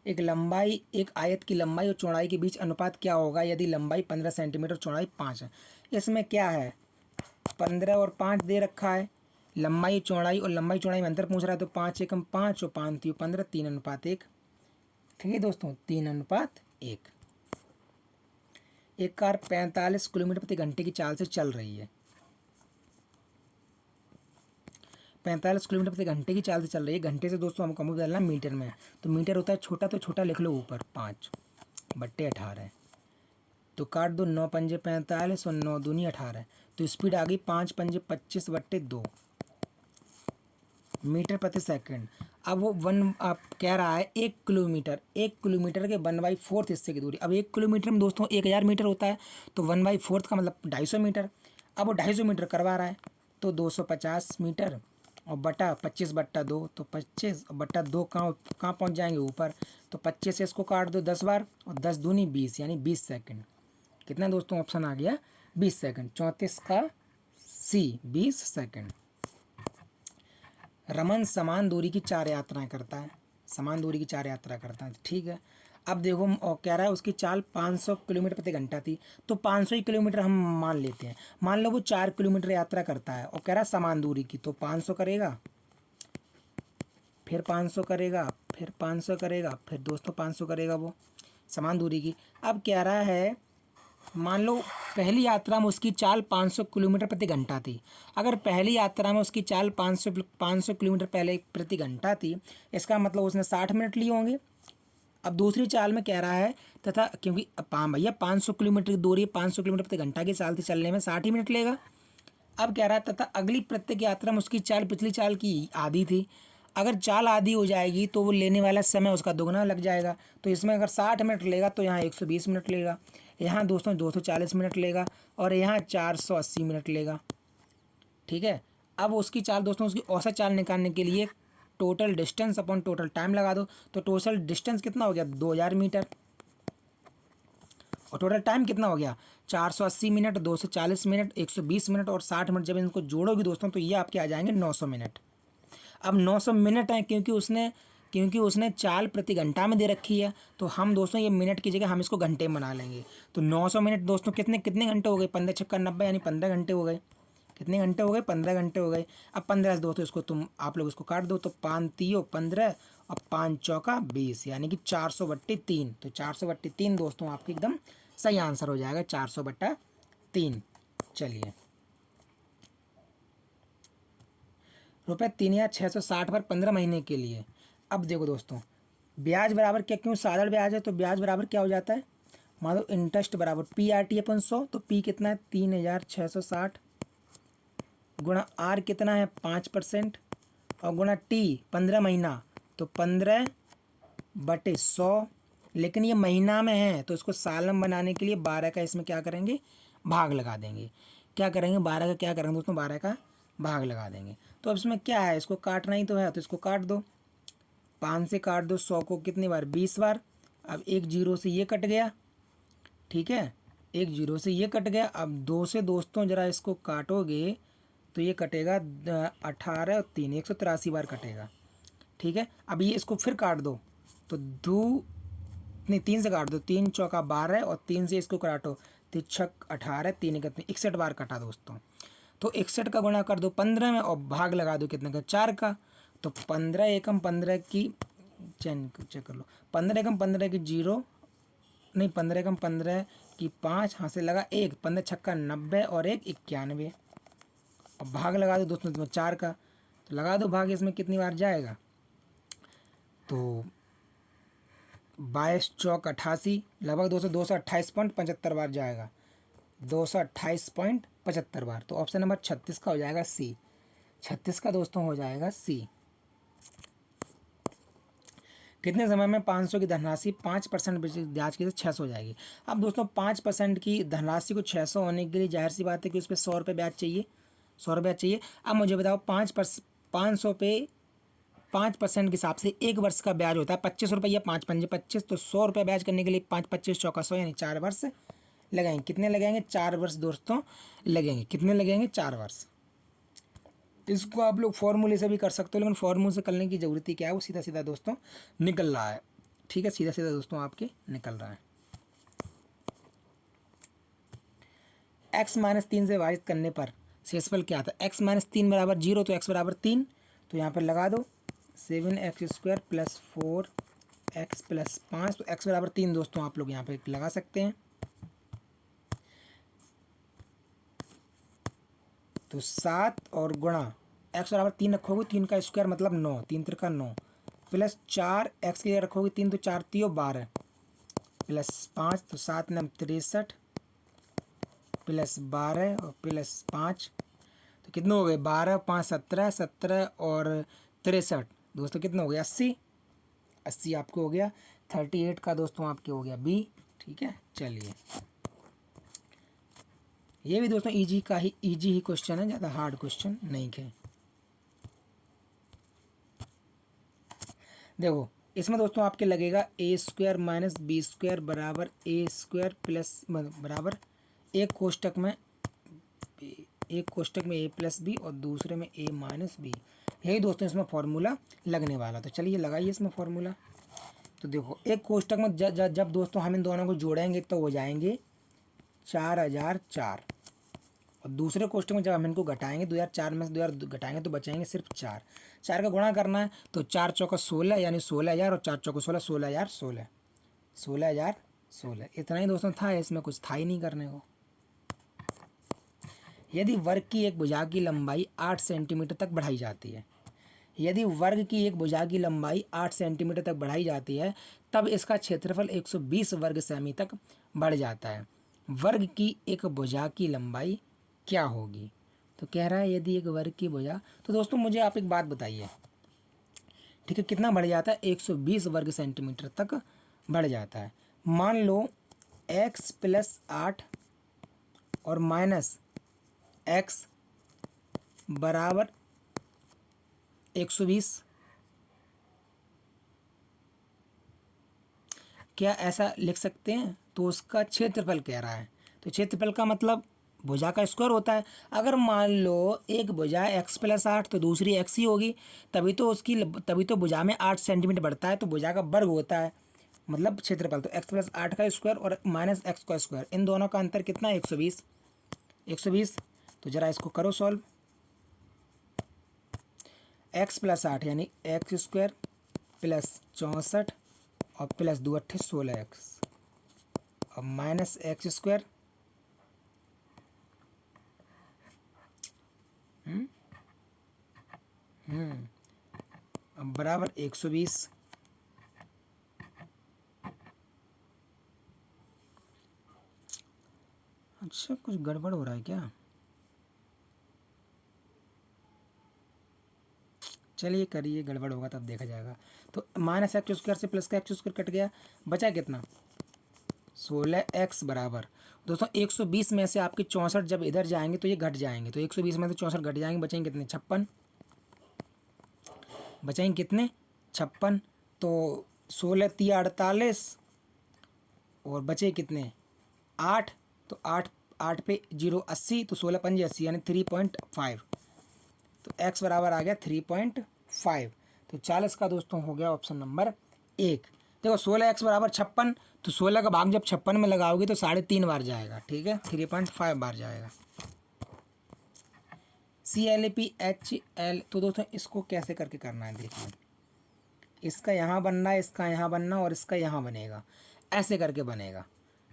एक आयत की लंबाई और चौड़ाई के बीच अनुपात क्या होगा यदि लंबाई 15 सेंटीमीटर, चौड़ाई 5 है। इसमें क्या है, 15 और 5 दे रखा है, लंबाई चौड़ाई और लंबाई चौड़ाई में अंतर पूछ रहा है, तो 5 एकम 5 और 5 3 15, 3:1। ठीक है दोस्तों, 3:1। एक कार 45 किलोमीटर प्रति घंटे की चाल से चल रही है, 45 किलोमीटर प्रति घंटे की चाल से चल रही है। घंटे से दोस्तों हमको बदलना मीटर में, तो मीटर होता है छोटा, तो छोटा लिख लो ऊपर, 5/18। तो काट दो, 9×5 45 और 9×2 18, तो स्पीड आ गई 5×5 25/2 मीटर प्रति सेकंड। अब वो आप कह रहा है 1 किलोमीटर के 1/4 हिस्से की दूरी। अब 1 किलोमीटर में दोस्तों 1000 मीटर होता है, तो 1/4 का मतलब 250 मीटर। अब वो 250 मीटर करवा रहा है, तो 250 मीटर और बटा 25/2, तो 25/2 कहाँ पहुँच जाएंगे, ऊपर। तो 25 से इसको काट दो 10 बार, और 10×2 20, यानी 20 सेकंड। कितना दोस्तों, ऑप्शन आ गया 20 सेकंड, 34 का सी, 20 सेकंड। रमन समान दूरी की 4 यात्राएं करता है, समान दूरी की 4 यात्रा करता है, ठीक है। अब देखो कह रहा है उसकी चाल 500 किलोमीटर प्रति घंटा थी, तो 500 ही किलोमीटर हम मान लेते हैं। मान लो वो 4 किलोमीटर यात्रा करता है और कह रहा है समान दूरी की, तो 500 करेगा, फिर 500 करेगा, फिर 500 करेगा, फिर दोस्तों 500 करेगा वो समान दूरी की। अब कह रहा है मान लो पहली यात्रा में उसकी चाल 500 किलोमीटर प्रति घंटा थी। अगर पहली यात्रा में उसकी चाल 500 किलोमीटर पहले प्रति घंटा थी, इसका मतलब उसने 60 मिनट लिए होंगे। अब दूसरी चाल में कह रहा है तथा, क्योंकि भैया 500 किलोमीटर की दूरी, 500 किलोमीटर प्रति घंटा की चाल से चलने में 60 ही मिनट लेगा। अब कह रहा है तथा अगली प्रत्येक यात्रा में उसकी चाल पिछली चाल की आधी थी। अगर चाल आधी हो जाएगी तो वो लेने वाला समय उसका दोगुना लग जाएगा। तो इसमें अगर 60 मिनट लेगा तो यहाँ 120 मिनट लेगा, यहाँ दोस्तों 240 मिनट लेगा, और यहाँ 480 मिनट लेगा, ठीक है। अब उसकी चाल दोस्तों, उसकी औसत चाल निकालने के लिए total distance upon total time लगा दो। तो टोटल डिस्टेंस कितना हो गया, 2000 मीटर, और टोटल टाइम कितना हो गया, 480 मिनट, 240 मिनट, 120 मिनट और 60 मिनट। जब इनको जोड़ोगी दोस्तों तो ये आपके आ जाएंगे 900 मिनट। अब 900 मिनट हैं, क्योंकि उसने चाल प्रति घंटा में दे रखी है, तो हम दोस्तों ये मिनट की जगह हम इसको घंटे में बना लेंगे। तो 900 मिनट दोस्तों कितने कितने घंटे हो गए, 15×6 = 90, यानी 15 घंटे हो गए। कितने घंटे हो गए, 15 घंटे हो गए। अब 15 से दोस्तों इसको आप लोग इसको काट दो, तो 5×3 = 15 और 5×4 = 20, यानी कि 400/3। तो 400/3 दोस्तों आपके एकदम सही आंसर हो जाएगा, 400/3। चलिए, ₹3,660 पर 15 महीने के लिए। अब देखो दोस्तों, ब्याज बराबर क्या, क्यों साधारण ब्याज है तो ब्याज बराबर क्या हो जाता है, मान लो इंटरेस्ट बराबर PRT/100। तो P कितना है, 3,660, गुणा R कितना है, 5%, और गुणा T 15 महीना, तो 15/100। लेकिन ये महीना में है तो इसको साल में बनाने के लिए 12 का इसमें क्या करेंगे, भाग लगा देंगे। क्या करेंगे, 12 का क्या करेंगे दोस्तों, 12 का भाग लगा देंगे। तो अब इसमें क्या है, इसको काटना ही तो है, तो इसको काट दो, 5 से काट दो 100 को कितनी बार, 20 बार। अब एक जीरो से ये कट गया, ठीक है, एक जीरो से ये कट गया। अब 2 से दोस्तों ज़रा इसको काटोगे तो ये कटेगा 18 और 3, 183 बार कटेगा, ठीक है। अब ये इसको फिर काट दो, तो 3 से काट दो, 3×4 = 12 और 3 से इसको काटो, 3×6 = 18, 3×1 = 61 बार कटा दोस्तों। तो 61 का गुणा कर दो 15 में और भाग लगा दो कितने का, 4 का। तो 15 एकम 15 की चेक कर लो, 15 एकम 15 की 0, नहीं 15 एकम 15 की 5, हाथ से लगा 1, 15 छक्का 90 और 1 91। अब भाग लगा दो दोस्तों इसमें 4 का, तो लगा दो भाग इसमें कितनी बार जाएगा। तो 22 चौक 88, लगभग 228.75 बार जाएगा, 228.75 बार। तो ऑप्शन नंबर 36 का हो जाएगा सी। 36 का दोस्तों हो जाएगा सी। कितने समय में 500 की धनराशि 5% ब्याज की 600 हो जाएगी। अब दोस्तों 5% की धनराशि को 600 होने के लिए जाहिर सी बात है कि उस पर 100 रुपये ब्याज चाहिए, 100 रुपये चाहिए। अब मुझे बताओ 500 पे 5% के हिसाब से 1 वर्ष का ब्याज होता है 25 रुपये, 5 पंजे 25, तो 100 रुपये ब्याज करने के लिए 5 25 चौका 100 यानी 4 वर्ष लगेंगे। कितने लगेंगे? 4 वर्ष दोस्तों लगेंगे। कितने लगेंगे? 4 वर्ष। इसको आप लोग फॉर्मूले से भी कर सकते हो, लेकिन फॉर्मूले से करने की ज़रूरत ही क्या है, वो सीधा सीधा दोस्तों निकल रहा है। ठीक है, सीधा सीधा दोस्तों आपके निकल रहा है। x-3 से विभाजित करने पर शेषफल क्या आता है? x-3 बराबर 0, तो x बराबर 3, तो यहाँ पर लगा दो 7x² + 4x + 5, तो x बराबर 3 दोस्तों आप लोग यहाँ पे लगा सकते हैं। तो 7 और गुणा x बराबर 3 रखोगे, 3 का स्क्वायर मतलब 9, 3 त्रिका 9, प्लस 4 x की जगह रखोगे 3, तो 4 3 12, प्लस 5, तो 7 9 63, प्लस 12 और प्लस 5, तो कितने हो गए? 12 5 17, 17 और 63 दोस्तों कितना हो गया? 80। 80 आपको हो गया। 38 का दोस्तों आपके हो गया बी। ठीक है, चलिए ये भी दोस्तों इजी ही क्वेश्चन है, ज़्यादा हार्ड क्वेश्चन नहीं है। देखो इसमें दोस्तों आपके लगेगा a² - b² बराबर a² प्लस बराबर एक कोष्टक में a + b और दूसरे में a - b। यही दोस्तों इसमें फॉर्मूला लगने वाला। तो चलिए लगाइए इसमें फॉर्मूला। तो देखो एक कोष्टक में जब दोस्तों हम इन दोनों को जोड़ेंगे तो हो जाएंगे 4004, और दूसरे कोष्टक में जब हम इनको घटाएंगे 2004 में से 2000 घटाएंगे तो बचेंगे सिर्फ 4। 4 का गुणा करना है, तो 4 चौका 16 यानी 16,000 और 4 चौका 16, 16,016, 16,016। इतना ही दोस्तों था, इसमें कुछ था ही नहीं करने को। यदि वर्ग की एक भुजा की लंबाई 8 सेंटीमीटर तक बढ़ाई जाती है, यदि वर्ग की एक भुजा की लंबाई 8 सेंटीमीटर तक बढ़ाई जाती है, तब इसका क्षेत्रफल 120 वर्ग सेमी तक बढ़ जाता है। वर्ग की एक भुजा की लंबाई क्या होगी? तो कह रहा है यदि एक वर्ग की भुजा, तो दोस्तों मुझे आप एक बात बताइए, ठीक है, कितना बढ़ जाता है? 120 वर्ग सेंटीमीटर तक बढ़ जाता है। मान लो x + 8 और -x बराबर 120, क्या ऐसा लिख सकते हैं? तो उसका क्षेत्रफल कह रहा है, तो क्षेत्रफल का मतलब भुजा का स्क्वायर होता है। अगर मान लो एक भुजा x + 8 तो दूसरी x ही होगी, तभी तो भुजा में 8 सेंटीमीटर बढ़ता है, तो भुजा का वर्ग होता है मतलब क्षेत्रफल। तो x + 8 का स्क्वायर और -x का स्क्वायर, इन दोनों का अंतर कितना है? 120। 120, तो ज़रा इसको करो सॉल्व। x + 8 यानी x² + 64 और प्लस 2 8 16x और -x², अब बराबर 120। अच्छा कुछ गड़बड़ हो रहा है क्या? चलिए करिए, गड़बड़ होगा तब देखा जाएगा। तो -x² से प्लस का x² कट गया, बचा कितना? 16x बराबर दोस्तों 120 में से आपके 64 जब इधर जाएंगे तो ये घट जाएंगे, तो 120 में से 64 घट जाएंगे, बचेंगे कितने? 56। बचेंगे कितने? 56। तो 16 3 48 और बचे कितने? 8। तो 8 8 पे 0 80, तो 16 5 80 यानी 3.5। तो x बराबर आ गया 3.5। तो 40 का दोस्तों हो गया ऑप्शन नंबर 1। देखो 16x बराबर 56, तो 16 का भाग जब 56 में लगाओगे तो 3.5 बार जाएगा। ठीक है, 3.5 बार जाएगा। CLPHL, तो दोस्तों इसको कैसे करके करना है देखिए, इसका यहाँ बनना है, इसका यहाँ बनना और इसका यहाँ बनेगा, ऐसे करके बनेगा।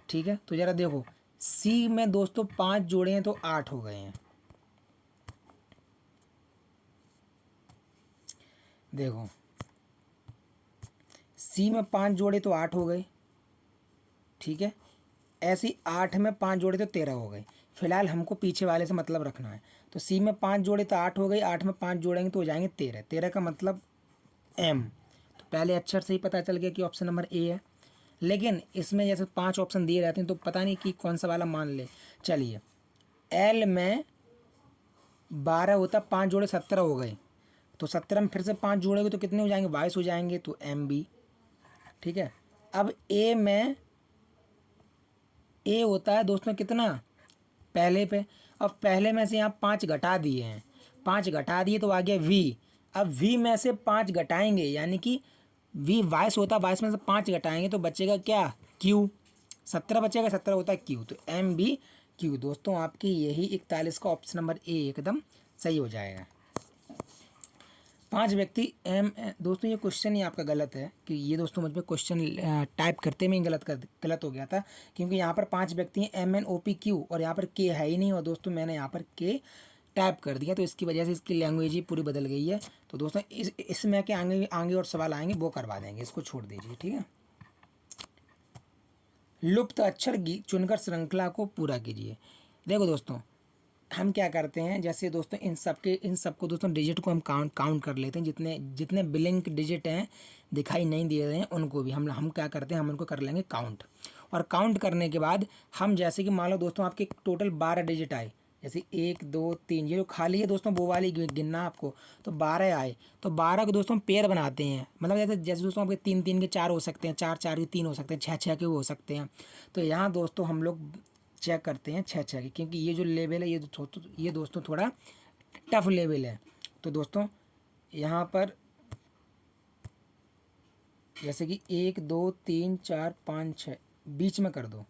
ठीक है, तो ज़रा देखो सी में दोस्तों 5 जोड़े हैं तो 8 हो गए हैं। देखो सी में 5 जोड़े तो 8 हो गए, ठीक है। ऐसे ही 8 में 5 जोड़े तो 13 हो गए। फिलहाल हमको पीछे वाले से मतलब रखना है। तो सी में 5 जोड़े तो 8 हो गई, 8 में 5 जोड़ेंगे तो हो जाएंगे 13, 13 का मतलब एम। तो पहले अक्षर से ही पता चल गया कि ऑप्शन नंबर ए है। लेकिन इसमें जैसे 5 ऑप्शन दिए रहते हैं तो पता नहीं कि कौन सा वाला मान ले। चलिए एल में 12 होता, 5 जोड़े 17 हो गए, तो 17 में फिर से 5 जोड़ेंगे तो कितने हो जाएंगे, 22 हो जाएंगे, तो एम बी। ठीक है। अब ए में ए होता है दोस्तों कितना, पहले पे। अब पहले में से यहाँ 5 घटा दिए हैं, 5 घटा दिए तो आ गया वी। अब वी में से 5 घटाएंगे यानी कि वी 22 होता, 22 में से 5 घटाएंगे तो बचेगा क्या, क्यू। 17 बचेगा, 17 होता है क्यू, तो एम बी क्यू। दोस्तों आपकी यही 41 का ऑप्शन नंबर ए एकदम सही हो जाएगा। 5 व्यक्ति एम। दोस्तों ये क्वेश्चन ही आपका गलत है कि ये दोस्तों मुझ पर क्वेश्चन टाइप करते में ही गलत हो गया था, क्योंकि यहाँ पर 5 व्यक्ति हैं M N O P Q और यहाँ पर के है ही नहीं, और दोस्तों मैंने यहाँ पर के टाइप कर दिया तो इसकी वजह से इसकी लैंग्वेज ही पूरी बदल गई है। तो दोस्तों इसमें के आगे आगे और सवाल आएंगे वो करवा देंगे, इसको छोड़ दीजिए, ठीक है। लुप्त अक्षर चुनकर श्रृंखला को पूरा कीजिए। देखो दोस्तों हम क्या करते हैं, जैसे दोस्तों इन सबको दोस्तों डिजिट को हम काउंट कर लेते हैं, जितने जितने ब्लैंक डिजिट हैं दिखाई नहीं दे रहे हैं उनको भी हम क्या करते हैं, हम उनको कर लेंगे काउंट। और काउंट करने के बाद हम जैसे कि मान लो दोस्तों आपके टोटल 12 डिजिट आए, जैसे 1 2 3, ये जो खाली है दोस्तों वो वाली गिनना आपको, तो 12 आए, तो 12 को दोस्तों पेयर बनाते हैं, मतलब जैसे जैसे दोस्तों आपके 3 3 के 4 हो सकते हैं, 4 4 के 3 हो सकते हैं, 6 6 के वो हो सकते हैं। तो यहाँ दोस्तों हम लोग चेक करते हैं 6 6 की, क्योंकि ये जो लेवल है ये दोस्तों थोड़ा टफ लेवल है। तो दोस्तों यहाँ पर जैसे कि 1 2 3 4 5 6 बीच में कर दो,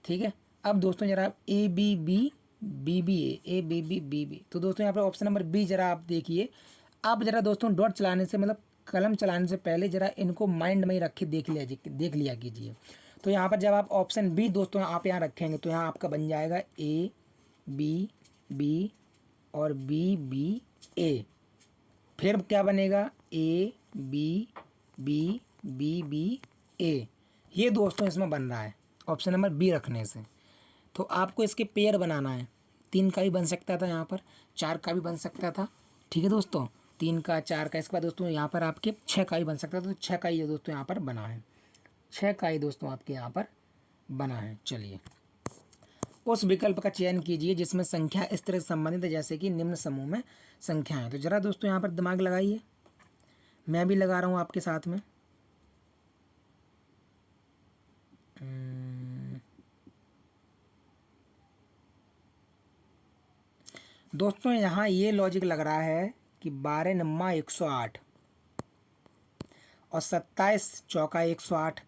ठीक है। अब दोस्तों जरा A B B B B A B B B B, तो दोस्तों यहाँ पर ऑप्शन नंबर बी जरा आप देखिए। आप जरा दोस्तों डॉट चलाने से मतलब कलम चलाने से पहले जरा इनको माइंड में ही रख के देख लिया कीजिए। तो यहाँ पर जब आप ऑप्शन बी दोस्तों आप यहाँ रखेंगे तो यहाँ आपका बन जाएगा ए बी बी और बी बी ए। फिर क्या बनेगा A B B B B A. ये दोस्तों इसमें बन रहा है ऑप्शन नंबर बी रखने से। तो आपको इसके पेयर बनाना है, 3 का भी बन सकता था, यहाँ पर 4 का भी बन सकता था, ठीक है दोस्तों, 3 का 4 का। इसके बाद दोस्तों यहाँ पर आपके 6 का भी बन सकता था, तो 6 का ही दोस्तों यहाँ पर बना है, 6 का ही दोस्तों आपके यहाँ पर बना है। चलिए उस विकल्प का चयन कीजिए जिसमें संख्या इस तरह से संबंधित है जैसे कि निम्न समूह में संख्या है। तो ज़रा दोस्तों यहाँ पर दिमाग लगाइए, मैं भी लगा रहा हूँ आपके साथ में। दोस्तों यहाँ ये लॉजिक लग रहा है कि 12 नम्मा 108 और 27 चौका 108,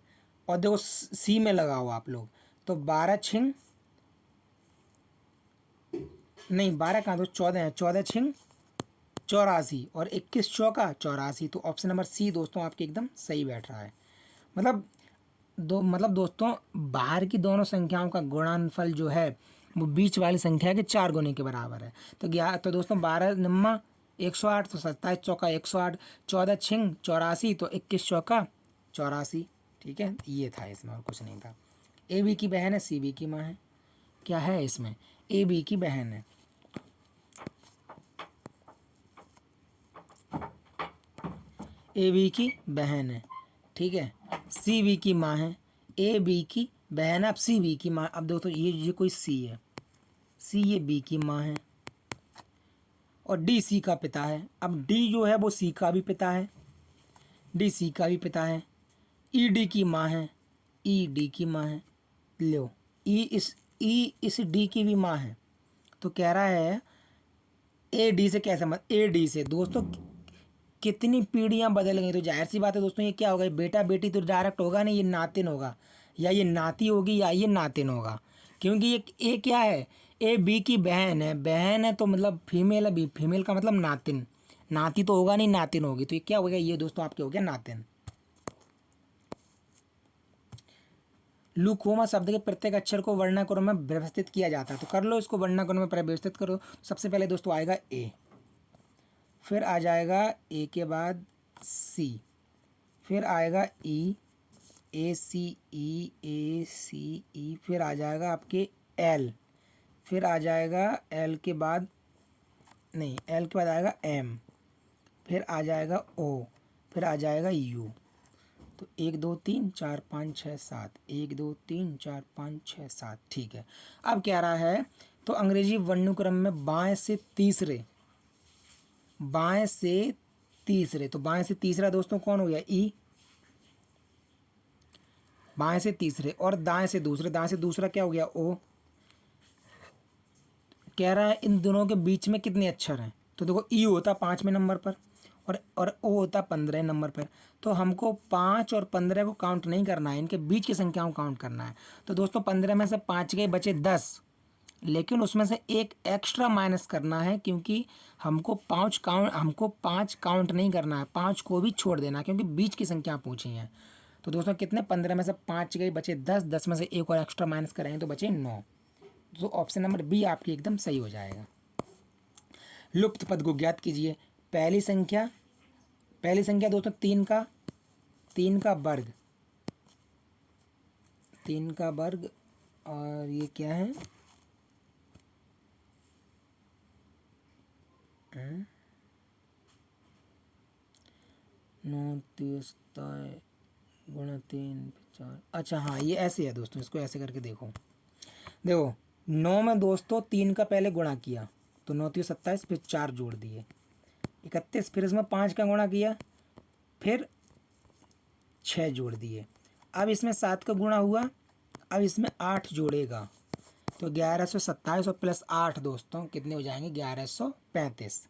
और देखो सी में लगाओ आप लोग, तो 12 छिंग नहीं 12 कहाँ, तो 14 है, 14 छिंग 84 और 21 चौका 84। तो ऑप्शन नंबर सी दोस्तों आपके एकदम सही बैठ रहा है। मतलब दोस्तों बाहर की दोनों संख्याओं का गुणनफल जो है वो बीच वाली संख्या के 4 गुने के बराबर है। तो दोस्तों 12 नम्मा 108, तो 27 चौका 108, 14 छिंग 84, तो 21 चौका 84, ठीक है। ये था इसमें और कुछ नहीं था। ए बी की बहन है, सी बी की माँ है, क्या है इसमें, ए बी की बहन है, ए बी की बहन है, ठीक है। सी बी की माँ है, ए बी की बहन है, अब सी बी की माँ। अब दोस्तों ये कोई सी है, सी ये बी की माँ है और डी सी का पिता है। अब डी जो है वो सी का भी पिता है, डी सी का भी पिता है, ई डी की माँ है, ई डी की माँ है, लो ई इस डी की भी माँ है। तो कह रहा है ए डी से कैसे मत, ए डी से दोस्तों कितनी पीढ़ियां बदल गई, तो जाहिर सी बात है दोस्तों ये क्या होगा, बेटा बेटी तो डायरेक्ट होगा नहीं, ये नातिन होगा, या ये नाती होगी या ये नातिन होगा, क्योंकि ये क्या है, ए बी की बहन है तो मतलब फीमेल है, बी फीमेल का मतलब नातिन, नाती तो होगा नहीं, नातिन होगी, तो ये क्या हो गया, ये दोस्तों आपके हो गया नातिन। लुकोमा शब्द के प्रत्येक अक्षर को वर्णाक्रम में व्यवस्थित किया जाता है। तो कर लो इसको, वर्णाक्रम में व्यवस्थित करो। सबसे पहले दोस्तों आएगा ए, फिर आ जाएगा ए के बाद सी, फिर आएगा ई, ए सी ई, फिर आ जाएगा आपके एल, फिर आ जाएगा एल के बाद नहीं, एल के बाद आएगा एम, फिर आ जाएगा ओ, फिर आ जाएगा यू। तो 1 2 3 4 5 6 7, 1 2 3 4 5 6 7। ठीक है, अब क्या रहा है, तो अंग्रेजी वर्णानुक्रम में बाएं से तीसरे, बाएं से तीसरे, तो बाएं से तीसरा दोस्तों कौन हो गया, ई, बाएं से तीसरे, और दाएं से दूसरे, दाएं से दूसरा क्या हो गया, ओ। कह रहा है इन दोनों के बीच में कितने अक्षर हैं, तो देखो ई होता 5वें नंबर पर और ओ होता 15 नंबर पर। तो हमको 5 और 15 को काउंट नहीं करना है, इनके बीच की संख्याओं को काउंट करना है। तो दोस्तों 15 में से 5 गए, बचे 10, लेकिन उसमें से एक एक्स्ट्रा माइनस करना है, क्योंकि हमको 5 काउंट नहीं करना है, 5 को भी छोड़ देना है, क्योंकि बीच की संख्या पूछी है। तो दोस्तों कितने, 15 में से 5 गए, बचे 10, 10 में से एक और एक्स्ट्रा माइनस करेंगे तो बचे 9। तो ऑप्शन नंबर बी आपकी एकदम सही हो जाएगा। लुप्त पद को ज्ञात कीजिए। पहली संख्या दोस्तों 3 का वर्ग, 3 का वर्ग, और ये क्या है, 9 30 गुणा 3 4। अच्छा हाँ, ये ऐसे है दोस्तों, इसको ऐसे करके देखो। 9 में दोस्तों 3 का पहले गुणा किया तो 9 3 27, फिर 4 जोड़ दिए 31, फिर इसमें 5 का गुणा किया, फिर 6 जोड़ दिए। अब इसमें 7 का गुणा हुआ, अब इसमें 8 जोड़ेगा तो 1127 और प्लस 8 दोस्तों कितने हो जाएंगे, 1135।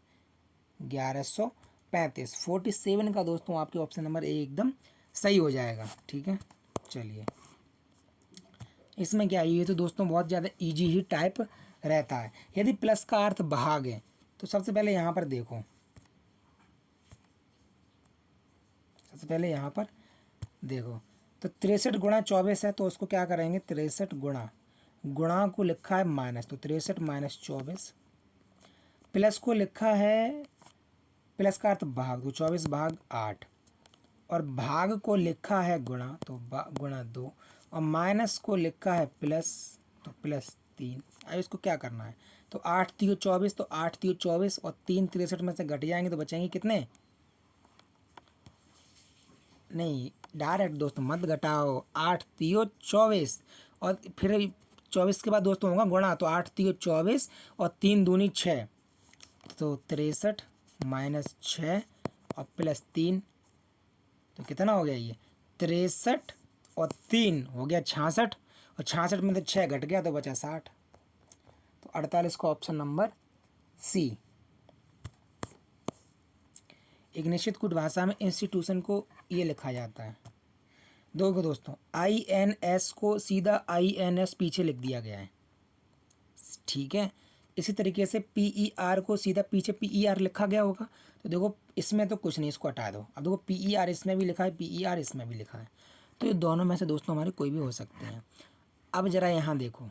47 का दोस्तों आपके ऑप्शन नंबर ए एकदम सही हो जाएगा। ठीक है, चलिए इसमें क्या है, ये तो दोस्तों बहुत ज़्यादा इजी ही टाइप रहता है। यदि प्लस का अर्थ भाग है तो सबसे पहले यहाँ पर देखो, सबसे पहले यहाँ पर देखो, तो 63 गुणा 24 है, तो उसको क्या करेंगे, 63 गुणा को लिखा है माइनस, तो 63 माइनस 24, प्लस को लिखा है, प्लस का अर्थ भाग, तो 24 भाग 8, और भाग को लिखा है गुणा, तो गुणा 2, और माइनस को लिखा है प्लस, तो प्लस 3। अब इसको क्या करना है, तो 8 3 24, तो 8 3 24 और 3 63 में से घट जाएंगे तो बचेंगे कितने, नहीं डायरेक्ट दोस्तों मत घटाओ, 8 3 24 और फिर 24 के बाद दोस्तों होगा गुणा, तो 8 3 24 और 3 दूनी 6, तो 63 माइनस 6 और प्लस 3, तो कितना हो गया, ये 63 और 3 हो गया 66, और 66 में से 6 घट गया तो बचा 60। तो 48 का ऑप्शन नंबर सी। एक निश्चित कुछ भाषा में इंस्टीट्यूशन को ये लिखा जाता है, देखो दोस्तों INS को सीधा INS पीछे लिख दिया गया है, ठीक है। इसी तरीके से PER को सीधा पीछे PER लिखा गया होगा, तो देखो इसमें तो कुछ नहीं, इसको हटा दो। अब देखो PER इसमें भी लिखा है, PER इसमें भी लिखा है, तो ये दोनों में से दोस्तों हमारे कोई भी हो सकते हैं। अब ज़रा यहाँ देखो,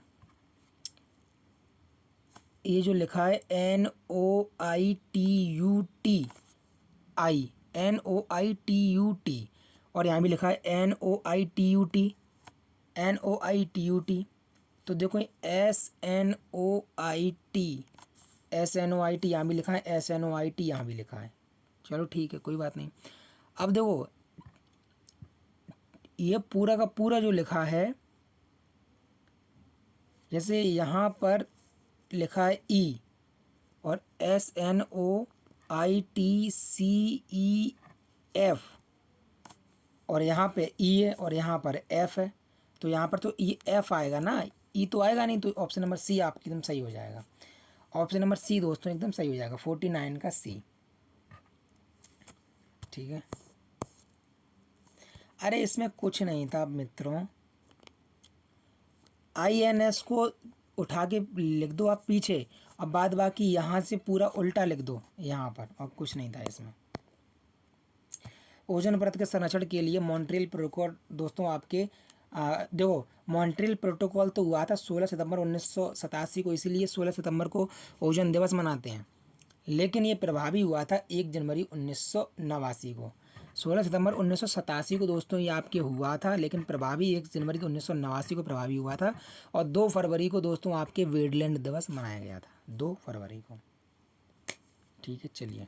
ये जो लिखा है NOITUT और यहाँ भी लिखा है NOITUT, तो देखो SNOIT यहाँ भी लिखा है, SNOIT यहाँ भी लिखा है। चलो ठीक है, कोई बात नहीं। अब देखो ये पूरा का पूरा जो लिखा है, जैसे यहाँ पर लिखा है E और SNOITCEF और यहाँ पे E है और यहाँ पर F है, तो यहाँ पर तो EF आएगा ना, E तो आएगा नहीं, तो ऑप्शन नंबर सी आपकी एकदम सही हो जाएगा। ऑप्शन नंबर सी दोस्तों एकदम सही हो जाएगा, 49 का सी। ठीक है, अरे इसमें कुछ नहीं था मित्रों, INS को उठा के लिख दो आप पीछे, और बाद बाकी यहाँ से पूरा उल्टा लिख दो यहाँ पर, और कुछ नहीं था इसमें। ओजोन परत के संरक्षण के लिए मॉन्ट्रियल प्रोटोकॉल दोस्तों आपके देखो, मॉन्ट्रियल प्रोटोकॉल तो हुआ था 16 सितंबर 1987 को, इसीलिए 16 सितंबर को ओजोन दिवस मनाते हैं। लेकिन ये प्रभावी हुआ था 1 जनवरी 1989 को। 16 सितंबर 1987 को दोस्तों ये आपके हुआ था, लेकिन प्रभावी 1 जनवरी 1989 को प्रभावी हुआ था। और 2 फरवरी को दोस्तों आपके वेटलैंड दिवस मनाया गया था, 2 फरवरी को। ठीक है, चलिए।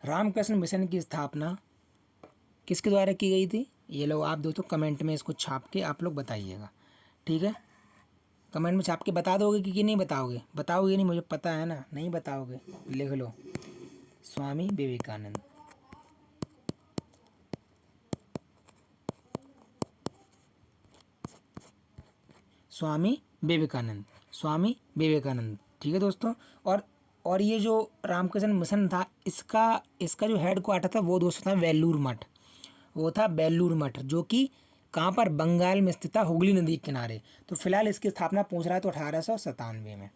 रामकृष्ण मिशन की स्थापना किसके द्वारा की गई थी? ये लोग आप दोस्तों कमेंट में इसको छाप के आप लोग बताइएगा। ठीक है, कमेंट में छाप के बता दोगे कि नहीं बताओगे? बताओगे नहीं, मुझे पता है ना, नहीं बताओगे। लिख लो, स्वामी विवेकानंद। स्वामी विवेकानंद, स्वामी विवेकानंद। ठीक है दोस्तों। और ये जो रामकृष्ण मिशन था, इसका इसका जो हेड क्वार्टर था वो दोस्तों था वेल्लूर मठ। वो था बेल्लूर मठ, जो कि कहाँ पर, बंगाल में स्थित था, हुगली नदी के किनारे। तो फिलहाल इसकी स्थापना पूछ रहा है तो 1897 में।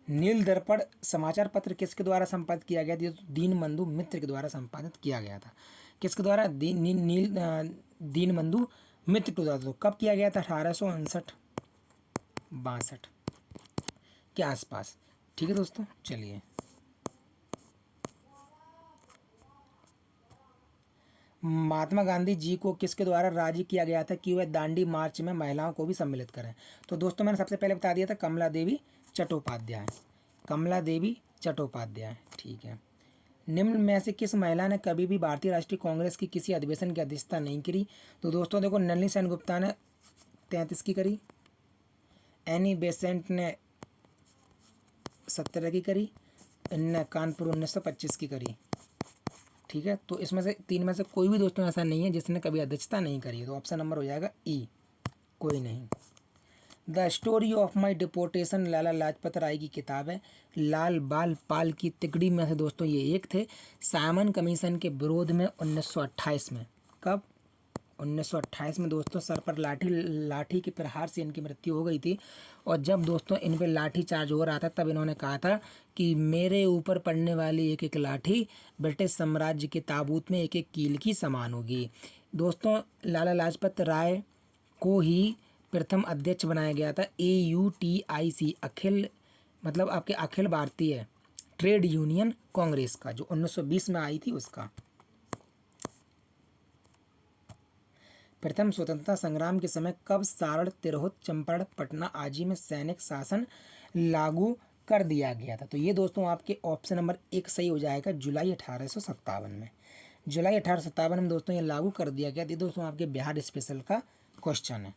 नील दर्पण समाचार पत्र किसके द्वारा संपादित किया गया था? ये तो दीनबंधु मित्र के द्वारा संपादित किया गया था। किसके द्वारा? दीनबंधु मित्र के द्वारा। तो कब किया गया था? 1859-62 के आसपास। ठीक है दोस्तों, चलिए। महात्मा गांधी जी को किसके द्वारा राजी किया गया था कि वह दांडी मार्च में महिलाओं को भी सम्मिलित करें? तो दोस्तों मैंने सबसे पहले बता दिया था, कमला देवी चट्टोपाध्याय। कमला देवी चट्टोपाध्याय। ठीक है। निम्न में से किस महिला ने कभी भी भारतीय राष्ट्रीय कांग्रेस की किसी अधिवेशन की अध्यक्षता नहीं करी? तो दोस्तों देखो, नलिनी सेनगुप्ता ने 33 की करी, एनी बेसेंट ने 17 की करी, इनने कानपुर 1925 की करी। ठीक है, तो इसमें से 3 में से कोई भी दोस्तों ऐसा नहीं है जिसने कभी अध्यक्षता नहीं करी है। तो ऑप्शन नंबर हो जाएगा ई, कोई नहीं। The story of my deportation Lala Lajpat Rai की किताब है। लाल बाल पाल की तिकड़ी में से दोस्तों ये एक थे। साइमन कमीशन के विरोध में 1928 में, कब? 1928 में दोस्तों सर पर लाठी के प्रहार से इनकी मृत्यु हो गई थी। और जब दोस्तों इन पे लाठी चार्ज हो रहा था, तब इन्होंने कहा था कि मेरे ऊपर पड़ने वाली एक एक लाठी ब्रिटिश साम्राज्य के ताबूत में एक एक कील की समान होगी। दोस्तों लाला लाजपत राय को ही प्रथम अध्यक्ष बनाया गया था AUTIC, अखिल मतलब आपके अखिल भारतीय ट्रेड यूनियन कांग्रेस का, जो 1920 में आई थी उसका। प्रथम स्वतंत्रता संग्राम के समय कब सारण, तिरहुत, चंपारण, पटना आदि में सैनिक शासन लागू कर दिया गया था? तो ये दोस्तों आपके ऑप्शन नंबर 1 सही हो जाएगा, जुलाई 1857 में। जुलाई 1857 में दोस्तों ये लागू कर दिया गया। ये दोस्तों आपके बिहार स्पेशल का क्वेश्चन है।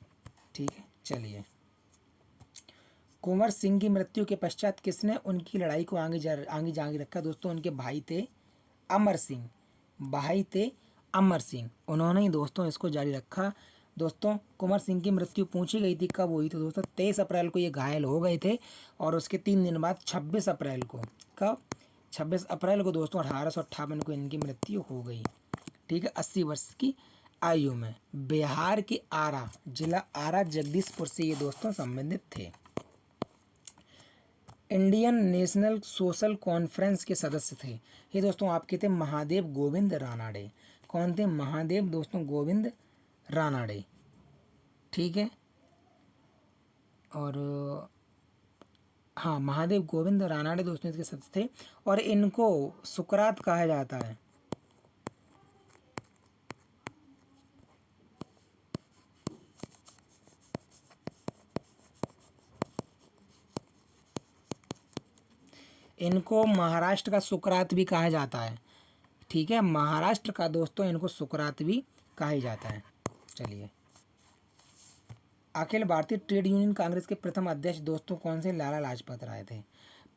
ठीक है, चलिए। कुंवर सिंह की मृत्यु के पश्चात किसने उनकी लड़ाई को आगे जारी रखा? दोस्तों उनके भाई थे अमर सिंह, भाई थे अमर सिंह, उन्होंने ही दोस्तों इसको जारी रखा। दोस्तों कुंवर सिंह की मृत्यु पूछी गई थी कब हुई? तो दोस्तों 23 अप्रैल को ये घायल हो गए थे, और उसके 3 दिन बाद 26 अप्रैल को, कब? 26 अप्रैल को दोस्तों 1858 को इनकी मृत्यु हो गई। ठीक है, 80 वर्ष की आयु में। बिहार के आरा, जिला आरा जगदीशपुर से ये दोस्तों संबंधित थे। इंडियन नेशनल सोशल कॉन्फ्रेंस के सदस्य थे, ये दोस्तों आपके थे महादेव गोविंद रानाडे। कौन थे? महादेव दोस्तों गोविंद रानाडे। ठीक है, और हाँ, महादेव गोविंद रानाडे दोस्तों इसके सदस्य थे, और इनको सुकरात कहा जाता है। इनको महाराष्ट्र का सुकरात भी कहा जाता है। ठीक है, महाराष्ट्र का दोस्तों इनको सुकरात भी कहा जाता है। चलिए। अखिल भारतीय ट्रेड यूनियन कांग्रेस के प्रथम अध्यक्ष दोस्तों कौन से? लाला लाजपत राय थे।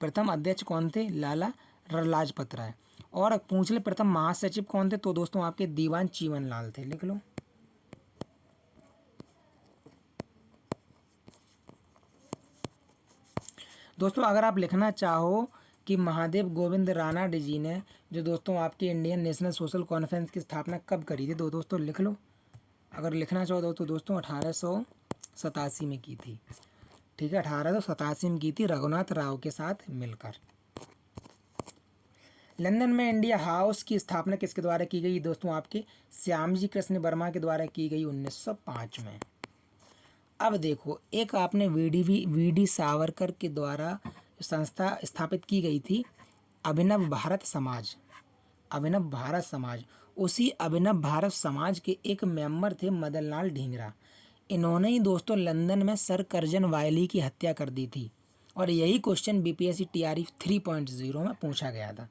प्रथम अध्यक्ष कौन थे? लाला लाजपत राय। और पूछ ले प्रथम महासचिव कौन थे? तो दोस्तों आपके दीवान चीवन लाल थे, लिख लो। दोस्तों अगर आप लिखना चाहो कि महादेव गोविंद रानाडे जी ने जो दोस्तों आपकी इंडियन नेशनल सोशल कॉन्फ्रेंस की स्थापना कब करी थी, तो दोस्तों लिख लो। अगर लिखना चाहो तो दोस्तों 1887 में की थी। ठीक है, 1887 में की थी, रघुनाथ राव के साथ मिलकर। लंदन में इंडिया हाउस की स्थापना किसके द्वारा की गई दोस्तों? आपके श्यामजी कृष्ण वर्मा के द्वारा की गई 1905 में। अब देखो, एक आपने वीडी सावरकर के द्वारा संस्था स्थापित की गई थी, अभिनव भारत समाज। अभिनव भारत समाज, उसी अभिनव भारत समाज के एक मेंबर थे मदनलाल ढींगरा। इन्होंने ही दोस्तों लंदन में सर कर्जन वायली की हत्या कर दी थी। और यही क्वेश्चन बीपीएससी टीआरई 3.0 में पूछा गया था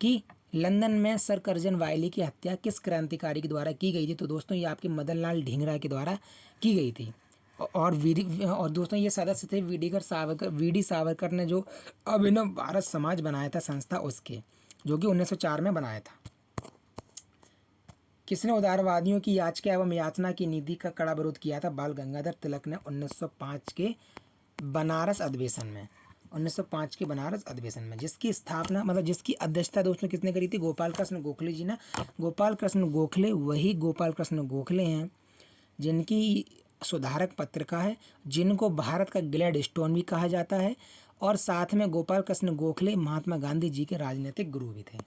कि लंदन में सर कर्जन वायली की हत्या किस क्रांतिकारी के द्वारा की गई थी? तो दोस्तों ये आपके मदनलाल ढींगरा के द्वारा की गई थी। और दोस्तों ये सदस्य थे वीडी सावरकर ने जो अभिनव भारत समाज बनाया था संस्था, उसके, जो कि 1904 में बनाया था। किसने उदारवादियों की याचिका एवं याचना की नीति का कड़ा विरोध किया था? बाल गंगाधर तिलक ने 1905 के बनारस अधिवेशन में। 1905 के बनारस अधिवेशन में, जिसकी स्थापना मतलब जिसकी अध्यक्षता दोस्तों किसने करी थी? गोपाल कृष्ण गोखले जी ने। गोपाल कृष्ण गोखले वही गोपाल कृष्ण गोखले हैं जिनकी सुधारक पत्रिका है, जिनको भारत का ग्लैडस्टोन भी कहा जाता है, और साथ में गोपाल कृष्ण गोखले महात्मा गांधी जी के राजनीतिक गुरु भी थे।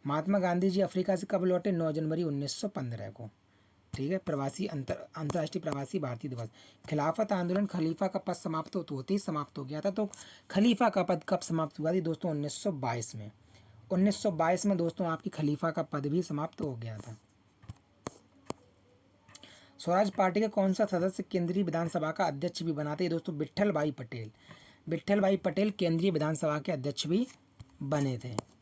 महात्मा गांधी जी अफ्रीका से कब लौटे? 9 जनवरी 1915 को। ठीक है, अंतर्राष्ट्रीय प्रवासी भारतीय दिवस। खिलाफत आंदोलन, खलीफा का पद समाप्त होते ही समाप्त हो गया था। तो खलीफा का पद कब समाप्त हुआ थी दोस्तों? 1922 में। 1922 में दोस्तों आपकी खलीफा का पद भी समाप्त हो गया था। स्वराज पार्टी का कौन सा सदस्य केंद्रीय विधानसभा का अध्यक्ष भी बनाते हैं दोस्तों? विट्ठल भाई पटेल। विट्ठल भाई पटेल केंद्रीय विधानसभा के अध्यक्ष भी बने थे।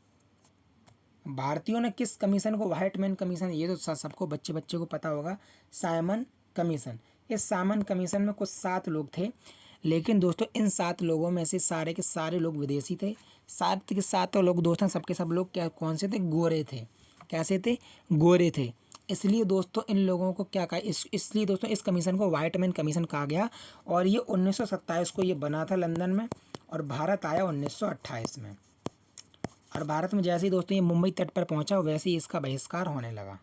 भारतीयों ने किस कमीशन को व्हाइट मैन कमीशन, ये तो सबको बच्चे को पता होगा, साइमन कमीशन। इस साइमन कमीशन में कुछ 7 लोग थे, लेकिन दोस्तों इन 7 लोगों में से सारे के सारे लोग विदेशी थे। 7 के 7 लोग दोस्तों सबके सब लोग क्या कौन से थे? गोरे थे। कैसे थे? गोरे थे। इसलिए दोस्तों इन लोगों को क्या कहा, इसलिए दोस्तों इस कमीशन को व्हाइट मैन कमीशन कहा गया। और ये 1927 को ये बना था लंदन में, और भारत आया 1928 में। और भारत में जैसे ही दोस्तों ये मुंबई तट पर पहुंचा, वैसे ही इसका बहिष्कार होने लगा।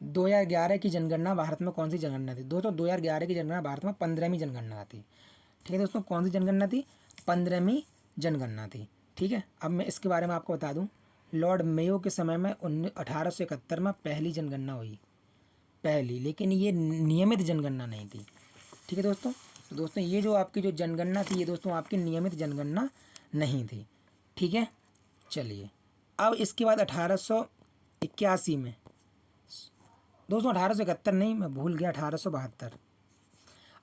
2011 की जनगणना भारत में कौन सी जनगणना थी दोस्तों? 2011 की जनगणना भारत में 15वीं जनगणना थी। ठीक है दोस्तों, कौन सी जनगणना थी? 15वीं जनगणना थी। ठीक है, अब मैं इसके बारे में आपको बता दूं, लॉर्ड मेयो के समय में 1871 में पहली जनगणना हुई, पहली, लेकिन ये नियमित जनगणना नहीं थी। ठीक है दोस्तों, तो दोस्तों ये जो आपकी जो जनगणना थी, ये दोस्तों आपकी नियमित जनगणना नहीं थी। ठीक है, चलिए अब इसके बाद 1881 में दोस्तों, 1871 नहीं, मैं भूल गया,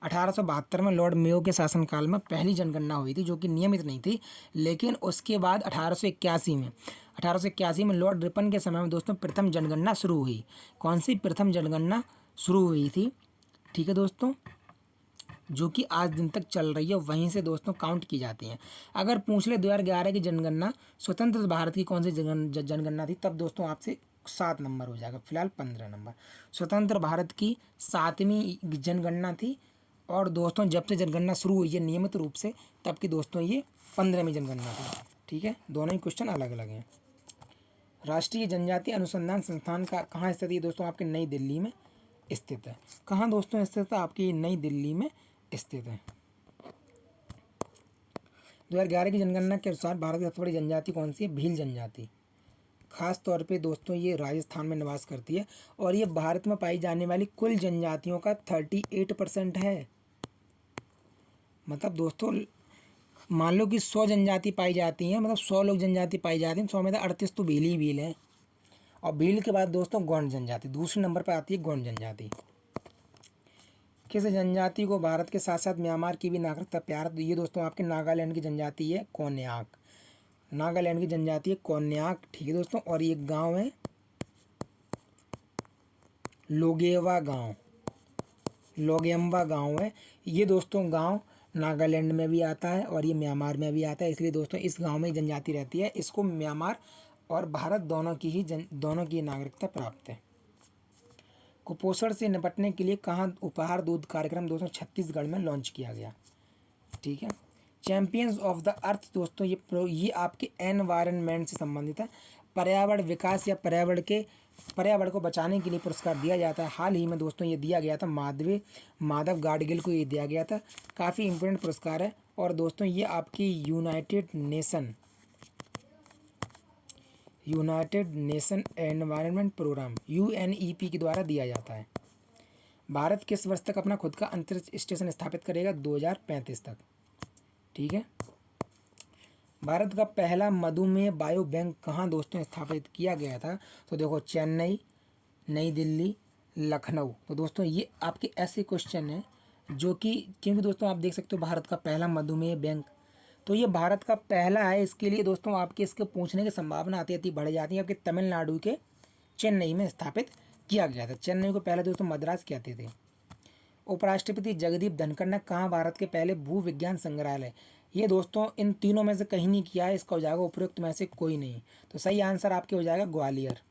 1872 में लॉर्ड मेयो के शासनकाल में पहली जनगणना हुई थी, जो कि नियमित नहीं थी। लेकिन उसके बाद 1881 में लॉर्ड रिपन के समय में दोस्तों प्रथम जनगणना शुरू हुई। कौन सी प्रथम जनगणना शुरू हुई थी? ठीक है दोस्तों, जो कि आज दिन तक चल रही है, वहीं से दोस्तों काउंट की जाती हैं। अगर पूछ ले 2011 की जनगणना स्वतंत्र भारत की कौन सी जनगणना थी, तब दोस्तों आपसे 7 नंबर हो जाएगा, फिलहाल 15 नंबर। स्वतंत्र भारत की 7वीं जनगणना थी, और दोस्तों जब से जनगणना शुरू हुई है नियमित रूप से, तब की दोस्तों ये 15वीं जनगणना थी। ठीक है, दोनों ही क्वेश्चन अलग अलग हैं। राष्ट्रीय जनजातीय अनुसंधान संस्थान का कहाँ स्थित है दोस्तों? आपके नई दिल्ली में स्थित है। कहाँ दोस्तों स्थित है? आपकी नई दिल्ली में स्थित है। 2011 की जनगणना के अनुसार भारत की सबसे बड़ी जनजाति कौन सी है? भील जनजाति। खास तौर पे दोस्तों ये राजस्थान में निवास करती है, और ये भारत में पाई जाने वाली कुल जनजातियों का 38% है। मतलब दोस्तों मान लो कि 100 जनजाति पाई जाती हैं, मतलब 100 लोग जनजाति पाई जाती हैं, 100 में से 38 तो भील ही भील है। और भील के बाद दोस्तों गौंड जनजाति दूसरे नंबर पर आती है, गौंड जनजाति। किस जनजाति को भारत के साथ साथ म्यांमार की भी नागरिकता प्यार? तो ये दोस्तों आपके नागालैंड की जनजाति है, कोन्याक। नागालैंड की जनजाति है कोन्याक। ठीक है दोस्तों, और ये गांव है लोगेवा गांव, लोगेम्बा गांव है। ये दोस्तों गांव नागालैंड में भी आता है और ये म्यांमार में भी आता है, इसलिए दोस्तों इस गांव में जनजाति रहती है। इसको म्यांमार और भारत दोनों की नागरिकता प्राप्त है। कुपोषण से निपटने के लिए कहाँ उपहार दूध कार्यक्रम दोस्तों छत्तीसगढ़ में लॉन्च किया गया? ठीक है, चैंपियंस ऑफ द अर्थ दोस्तों ये आपके एनवायरनमेंट से संबंधित है। पर्यावरण विकास या पर्यावरण को बचाने के लिए पुरस्कार दिया जाता है। हाल ही में दोस्तों ये दिया गया था माधव गाडगिल को ये दिया गया था। काफ़ी इम्पोर्टेंट पुरस्कार है। और दोस्तों ये आपकी united nation environment programme UNEP के द्वारा दिया जाता है। भारत किस वर्ष तक अपना खुद का अंतरिक्ष स्टेशन स्थापित करेगा? 2035 तक। ठीक है। भारत का पहला मधुमेह बायो बैंक कहाँ दोस्तों स्थापित किया गया था? तो देखो चेन्नई, नई दिल्ली, लखनऊ। तो दोस्तों ये आपके ऐसे क्वेश्चन हैं जो कि, क्योंकि दोस्तों आप देख सकते हो भारत का पहला मधुमेह बैंक, तो ये भारत का पहला है। इसके लिए दोस्तों आपके इसके पूछने की संभावना आती आती बढ़ जाती है। आपके तमिलनाडु के चेन्नई में स्थापित किया गया था। चेन्नई को पहले दोस्तों मद्रास कहते थे। उपराष्ट्रपति जगदीप धनखड़ ने कहाँ भारत के पहले भू विज्ञान संग्रहालय? ये दोस्तों इन तीनों में से कहीं नहीं किया है। इसका हो जाएगा उपयुक्त में से कोई नहीं। तो सही आंसर आपके हो जाएगा ग्वालियर।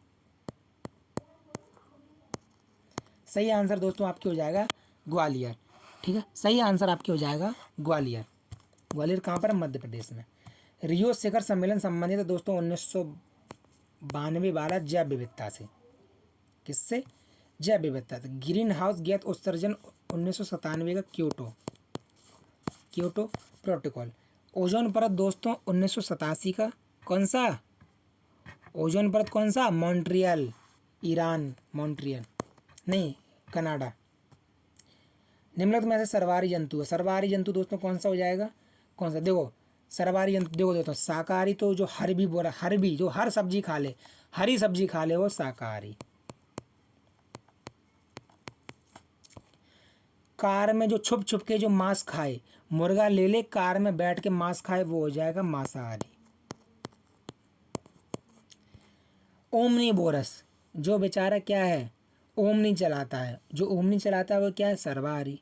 सही आंसर दोस्तों आपके हो जाएगा ग्वालियर। ठीक है, सही आंसर आपके हो जाएगा ग्वालियर। ग्वालियर कहाँ पर है? मध्य प्रदेश में। रियो शिखर सम्मेलन संबंधित है दोस्तों 1992 वाला जैव विविधता से। किससे? जैव विविधता से। ग्रीन हाउस गैस उत्सर्जन 1997 का क्योटो प्रोटोकॉल। ओजोन परत दोस्तों 1987 का कौन सा? ओजोन परत कौन सा? मॉन्ट्रियल, ईरान, मॉन्ट्रियल नहीं, कनाडा। निम्नलिखित में से सर्वहारी जंतु है। सर्वहारी जंतु दोस्तों कौन सा हो जाएगा? कौन सा? देखो सर्वहारी जंतु देखो दोस्तों, शाकाहारी तो जो हर्बी जो हर सब्जी खा ले, हरी सब्जी खा ले, वो शाकाहारी। कार में जो छुप छुप के जो मांस खाए, मुर्गा ले ले कार में बैठ के मांस खाए, वो हो जाएगा मांसाहारी। ओमनीवोरस जो बेचारा क्या है? ओमनी चलाता है। जो ओमनी चलाता है वो क्या है? सर्वहारी।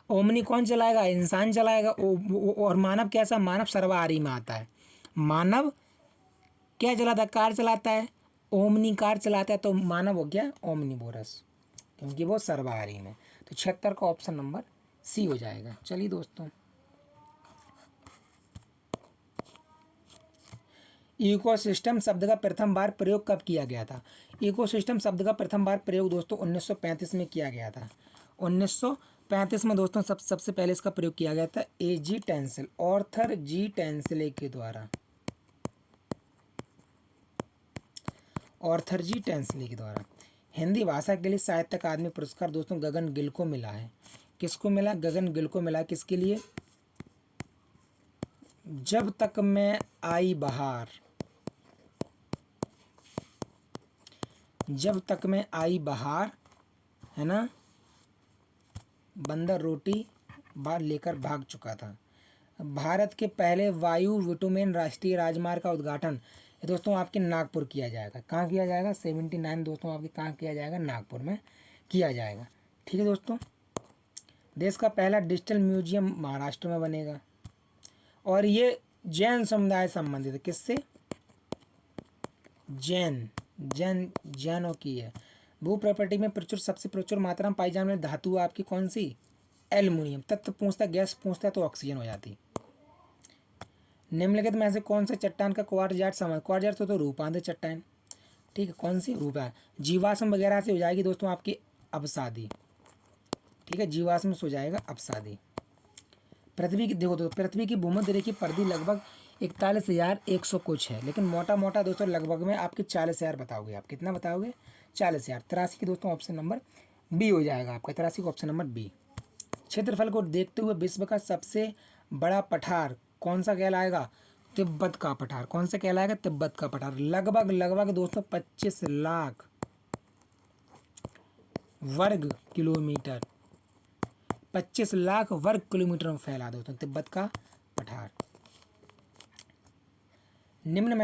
ओमनी कौन चलाएगा? इंसान चलाएगा। और मानव कैसा? मानव सर्वहारी में आता है। मानव क्या चलाता है? कार चलाता है। ओमनी कार चलाता है, तो मानव हो गया ओमनीवोरस, क्योंकि वो सर्वहारी में। तो 76 का ऑप्शन नंबर सी हो जाएगा। चलिए दोस्तों, इकोसिस्टम शब्द का प्रथम बार प्रयोग कब किया गया था? इकोसिस्टम शब्द का प्रथम बार प्रयोग दोस्तों 1935 में किया गया था। 1935 में दोस्तों सबसे पहले इसका प्रयोग किया गया था ऑर्थर जी टेंसले के द्वारा। ऑर्थर जी टेंसले के द्वारा। हिंदी भाषा के लिए साहित्य अकादमी पुरस्कार दोस्तों गगन गिल को मिला है। किसको मिला? गगन गिल को मिला। किसके लिए? जब तक मैं आई बहार, जब तक मैं आई बहार, है ना, बंदर रोटी बार लेकर भाग चुका था। भारत के पहले वायु विटुमेन राष्ट्रीय राजमार्ग का उद्घाटन ये दोस्तों आपके नागपुर किया जाएगा। कहाँ किया जाएगा? 79 दोस्तों आपके कहाँ किया जाएगा? नागपुर में किया जाएगा। ठीक है दोस्तों। देश का पहला डिजिटल म्यूजियम महाराष्ट्र में बनेगा। और ये जैन समुदाय संबंधित है। किससे? जैनों की है। भू प्रॉपर्टी में सबसे प्रचुर मात्रा में पाई जाने वाली धातु आपकी कौन सी? एल्युमिनियम। तत्व पूछता, गैस पूछता तो ऑक्सीजन हो जाती। निम्नलिखित में से कौन सा चट्टान का क्वार्टजार्ट क्वार्टजार्ट तो रूपांतर चट्टान। ठीक है, कौन सी? रूपा। जीवाश्म वगैरह से हो जाएगी दोस्तों आपकी अवसादी। ठीक है, जीवाश्म से हो जाएगा अवसादी। पृथ्वी की देखो दोस्तों, पृथ्वी की भूमध्य रेखीय परिधि लगभग 41,100 कुछ है, लेकिन मोटा मोटा दोस्तों लगभग में आपके 40,000 बताओगे। आप कितना बताओगे? 40,000। 83 की दोस्तों ऑप्शन नंबर बी हो जाएगा आपका। 83 का ऑप्शन नंबर बी। क्षेत्रफल को देखते हुए विश्व का सबसे बड़ा पठार कौन सा कहलाएगा? तिब्बत का पठार। कौन सा कहलाएगा? तिब्बत का पठार। लगभग दोस्तों 25 लाख वर्ग किलोमीटर, 25 लाख वर्ग किलोमीटर में फैला दोस्तों तिब्बत का पठार। निम्न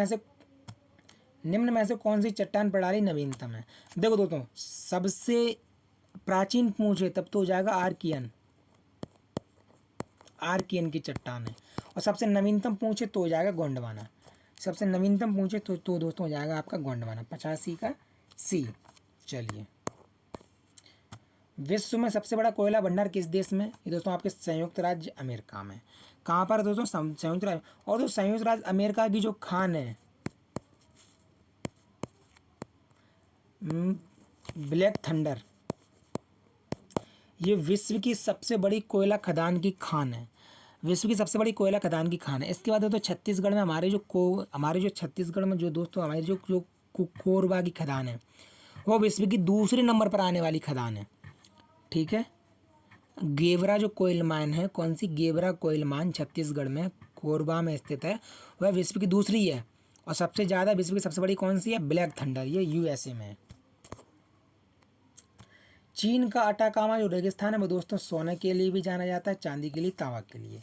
में से कौन सी चट्टान प्रणाली नवीनतम है? देखो दोस्तों, सबसे प्राचीन पूछे तब तो हो जाएगा आर्कियन की चट्टान है। और सबसे नवीनतम पूछे तो हो जाएगा गोंडवाना। सबसे नवीनतम पूछे तो दोस्तों हो जाएगा आपका गोंडवाना। 85 का सी। चलिए, विश्व में सबसे बड़ा कोयला भंडार किस देश में? ये दोस्तों आपके संयुक्त राज्य अमेरिका में। कहाँ पर दोस्तों? संयुक्त राज्य। और दोस्तों संयुक्त राज्य अमेरिका की जो खान है ब्लैक थंडर, ये विश्व की सबसे बड़ी कोयला खदान की खान है। विश्व की सबसे बड़ी कोयला खदान की खान है। इसके बाद दोस्तों छत्तीसगढ़ में हमारे जो छत्तीसगढ़ में जो दोस्तों हमारी जो कोरबा की खदान है, वो विश्व की दूसरे नंबर पर आने वाली खदान है। ठीक है। गेवरा जो कोयल माइन है, कौन सी? गेवरा कोयल माइन छत्तीसगढ़ में कोरबा में स्थित है, वह विश्व की दूसरी है। और सबसे ज़्यादा विश्व की सबसे बड़ी कौन सी है? ब्लैक थंडर, ये यूएसए में है। चीन का अटाकामा जो रेगिस्तान है वो दोस्तों सोने के लिए भी जाना जाता है, चांदी के लिए, तांबा के लिए,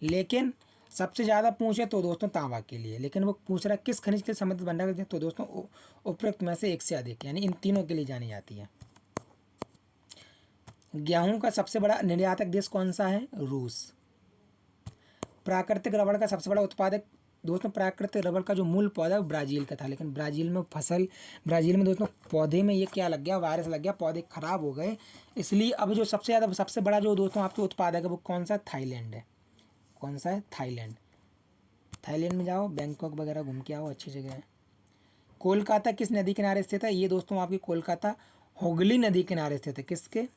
लेकिन सबसे ज़्यादा पूछे तो दोस्तों तांबा के लिए। लेकिन वो पूछ रहा है किस खनिज के संबंधित भंडार करते हैं, तो दोस्तों उपरोक्त में से एक से अधिक, यानी इन तीनों के लिए जानी जाती है। गेहूं का सबसे बड़ा निर्यातक देश कौन सा है? रूस। प्राकृतिक रबड़ का सबसे बड़ा उत्पादक दोस्तों, प्राकृतिक रबड़ का जो मूल पौधा है वो ब्राज़ील का था, लेकिन ब्राज़ील में दोस्तों पौधे में ये क्या लग गया? वायरस लग गया, पौधे खराब हो गए। इसलिए अब जो सबसे बड़ा जो दोस्तों आपके उत्पादक है वो कौन सा? थाईलैंड है। कौन सा है? थाईलैंड। थाईलैंड में जाओ, बैंकॉक वगैरह घूम के आओ, अच्छी जगह है। कोलकाता किस नदी किनारे स्थित है? ये दोस्तों आपकी कोलकाता हुगली नदी किनारे स्थित है। किसके?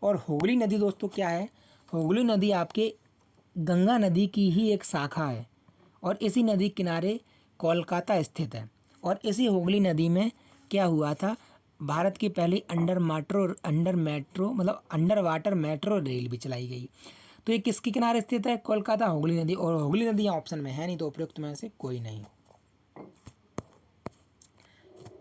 और हुगली नदी दोस्तों क्या है? हुगली नदी आपके गंगा नदी की ही एक शाखा है, और इसी नदी किनारे कोलकाता स्थित है। और इसी हुगली नदी में क्या हुआ था? भारत की पहली अंडर वाटर मेट्रो रेल भी चलाई गई। तो ये किसके किनारे स्थित है? कोलकाता हुगली नदी। और हुगली नदी यहाँ ऑप्शन में है नहीं, तो उपयुक्त में से कोई नहीं।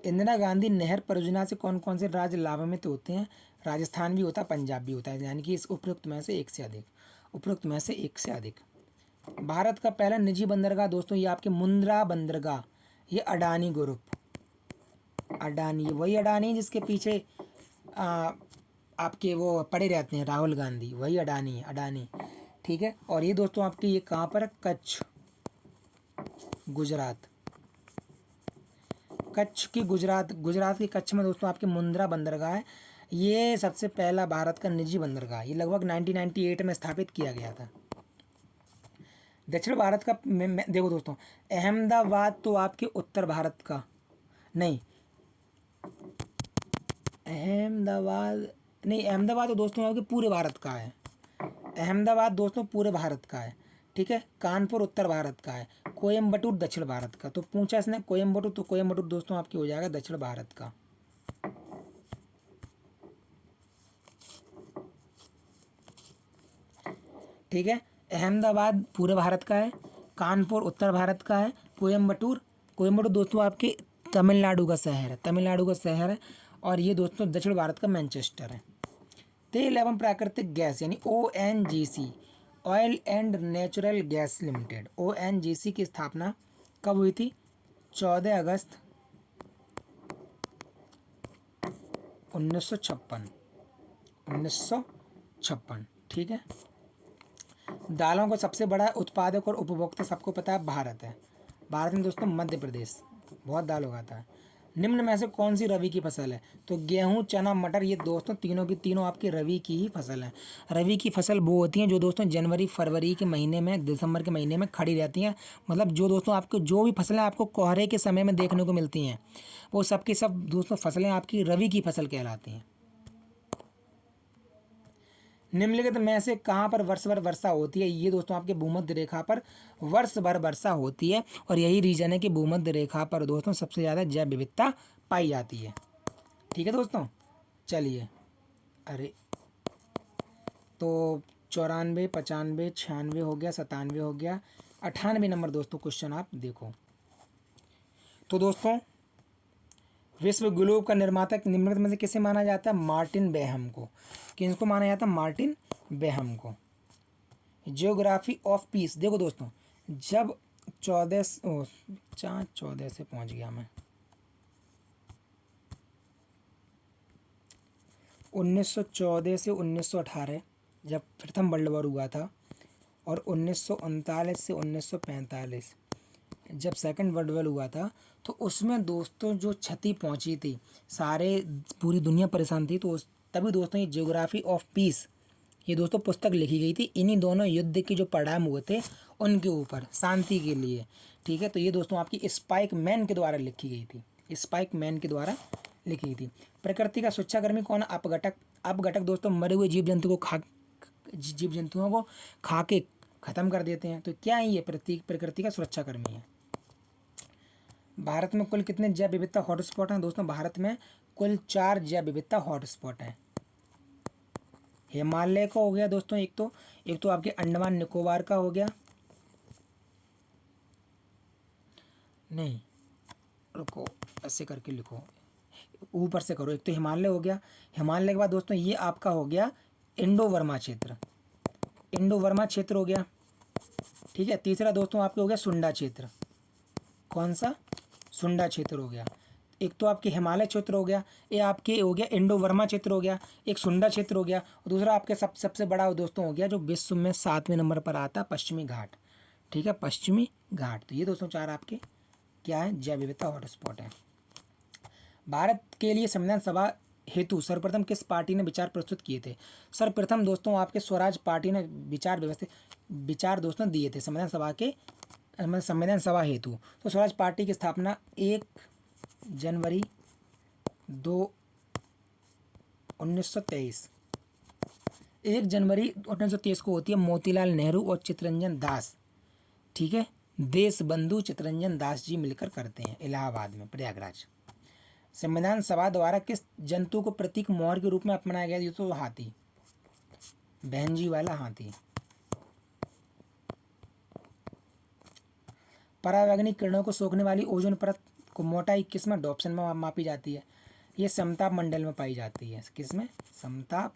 इंदिरा गांधी नहर परियोजना से कौन कौन से राज्य लाभान्वित होते हैं? राजस्थान भी होता है, पंजाब भी होता है, यानी कि इस उपयुक्त में से एक से अधिक। उपयुक्त में से एक से अधिक। भारत का पहला निजी बंदरगाह दोस्तों ये आपके मुंद्रा बंदरगाह, ये अडानी ग्रुप, अडानी, वही अडानी जिसके पीछे आपके वो पड़े रहते हैं राहुल गांधी, वही अडानी है, अडानी। ठीक है। और ये दोस्तों आपके ये कहाँ पर है? कच्छ, गुजरात। गुजरात के कच्छ में दोस्तों आपके मुंद्रा बंदरगाह है। ये सबसे पहला भारत का निजी बंदरगाह, ये लगभग 1998 में स्थापित किया गया था। दक्षिण भारत का देखो दोस्तों, अहमदाबाद तो आपके उत्तर भारत का नहीं, अहमदाबाद तो दोस्तों आपके पूरे भारत का है। अहमदाबाद दोस्तों पूरे भारत का है। ठीक है। कानपुर उत्तर भारत का है। कोयम्बटूर दक्षिण भारत का। तो पूछा इसने कोयम्बटूर, तो कोयम्बटूर दोस्तों आपकी हो जाएगा दक्षिण भारत का। ठीक है। अहमदाबाद पूरे भारत का है, कानपुर उत्तर भारत का है, कोयम्बटूर दोस्तों आपके तमिलनाडु का शहर है, और ये दोस्तों दक्षिण भारत का मैनचेस्टर है। तेल एवं प्राकृतिक गैस यानी ONGC, oil and natural gas limited, ONGC की स्थापना कब हुई थी? 14 अगस्त 1956। ठीक है। दालों का सबसे बड़ा उत्पादक और उपभोक्ता सबको पता है भारत है। भारत में दोस्तों मध्य प्रदेश बहुत दाल उगाता है। निम्न में से कौन सी रबी की फसल है? तो गेहूं, चना, मटर, ये दोस्तों तीनों की तीनों आपकी रबी की ही फसल है। रबी की फसल वो होती हैं जो दोस्तों जनवरी फरवरी के महीने में, दिसंबर के महीने में खड़ी रहती हैं। मतलब जो दोस्तों आपको जो भी फसलें आपको कोहरे के समय में देखने को मिलती हैं, वो सब की सब दोस्तों फसलें आपकी रबी की फसल कहलाती हैं। निम्नलिखित में से कहाँ पर वर्ष भर वर्षा होती है? ये दोस्तों आपके भूमध्य रेखा पर वर्ष भर वर्षा होती है, और यही रीजन है कि भूमध्य रेखा पर दोस्तों सबसे ज़्यादा जैव विविधता पाई जाती है। ठीक है दोस्तों, चलिए। अरे तो 94, 95, 96 हो गया, 97 हो गया, 98 नंबर दोस्तों क्वेश्चन आप देखो। तो दोस्तों विश्व ग्लोब का निर्माता निम्नलिखित में से किसे माना जाता है? मार्टिन बेहम को। किसको माना जाता है? मार्टिन बेहम को। जियोग्राफी ऑफ पीस देखो दोस्तों, जब 14 से पहुंच गया मैं, 1914 से 1918 जब प्रथम वर्ल्ड वॉर हुआ था, और 1939 से 1945 जब सेकंड वर्ल्ड वॉर हुआ था, तो उसमें दोस्तों जो क्षति पहुंची थी, पूरी दुनिया परेशान थी। तो तभी दोस्तों ये जियोग्राफी ऑफ पीस ये दोस्तों पुस्तक लिखी गई थी इन्हीं दोनों युद्ध के जो परिणाम हुए थे उनके ऊपर, शांति के लिए। ठीक है, तो ये दोस्तों आपकी स्पाइक मैन के द्वारा लिखी गई थी, स्पाइक मैन के द्वारा लिखी गई थी। प्रकृति का स्वच्छाकर्मी कौन? अपघटक। अपघटक दोस्तों मरे हुए जीव जंतुओं को खा के ख़त्म कर देते हैं। तो क्या है ये? प्रकृति का सुरक्षाकर्मी है। भारत में कुल कितने जैव विविधता हॉटस्पॉट हैं? दोस्तों भारत में कुल 4 जैव विविधता हॉटस्पॉट हैं। हिमालय का हो गया दोस्तों, एक तो आपके अंडमान निकोबार का हो गया, नहीं रुको ऐसे करके लिखो, ऊपर से करो। एक तो हिमालय हो गया, हिमालय के बाद दोस्तों ये आपका हो गया इंडो वर्मा क्षेत्र, इंडो वर्मा क्षेत्र हो गया। ठीक है, तीसरा दोस्तों आपके हो गया सुंडा क्षेत्र। कौन सा? सुंडा क्षेत्र हो गया। एक तो आपके हिमालय क्षेत्र हो गया, ये आपके हो गया इंडो वर्मा क्षेत्र हो गया, एक सुंडा क्षेत्र हो गया, और दूसरा आपके सबसे बड़ा दोस्तों हो गया जो विश्व में 7वें नंबर पर आता है, पश्चिमी घाट। ठीक है, पश्चिमी घाट। तो ये दोस्तों 4 आपके क्या है? जैव विविधता हॉटस्पॉट है। भारत के लिए संविधान सभा हेतु सर्वप्रथम किस पार्टी ने विचार प्रस्तुत किए थे? सर्वप्रथम दोस्तों आपके स्वराज पार्टी ने विचार दोस्तों दिए थे संविधान सभा हेतु। तो स्वराज पार्टी की स्थापना 1 जनवरी 1923 को होती है। मोतीलाल नेहरू और चित्तरंजन दास, ठीक है, देश बंधु चित्तरंजन दास जी मिलकर करते हैं, इलाहाबाद में, प्रयागराज। संविधान सभा द्वारा किस जंतु को प्रतीक मोहर के रूप में अपनाया गया? ये तो हाथी, बहनजी वाला हाथी। परावैंगनिक किरणों को सोखने वाली ओजोन परत को मोटाई किस में? डॉप्सन में मापी जाती है। ये समताप मंडल में पाई जाती है। किस में? समताप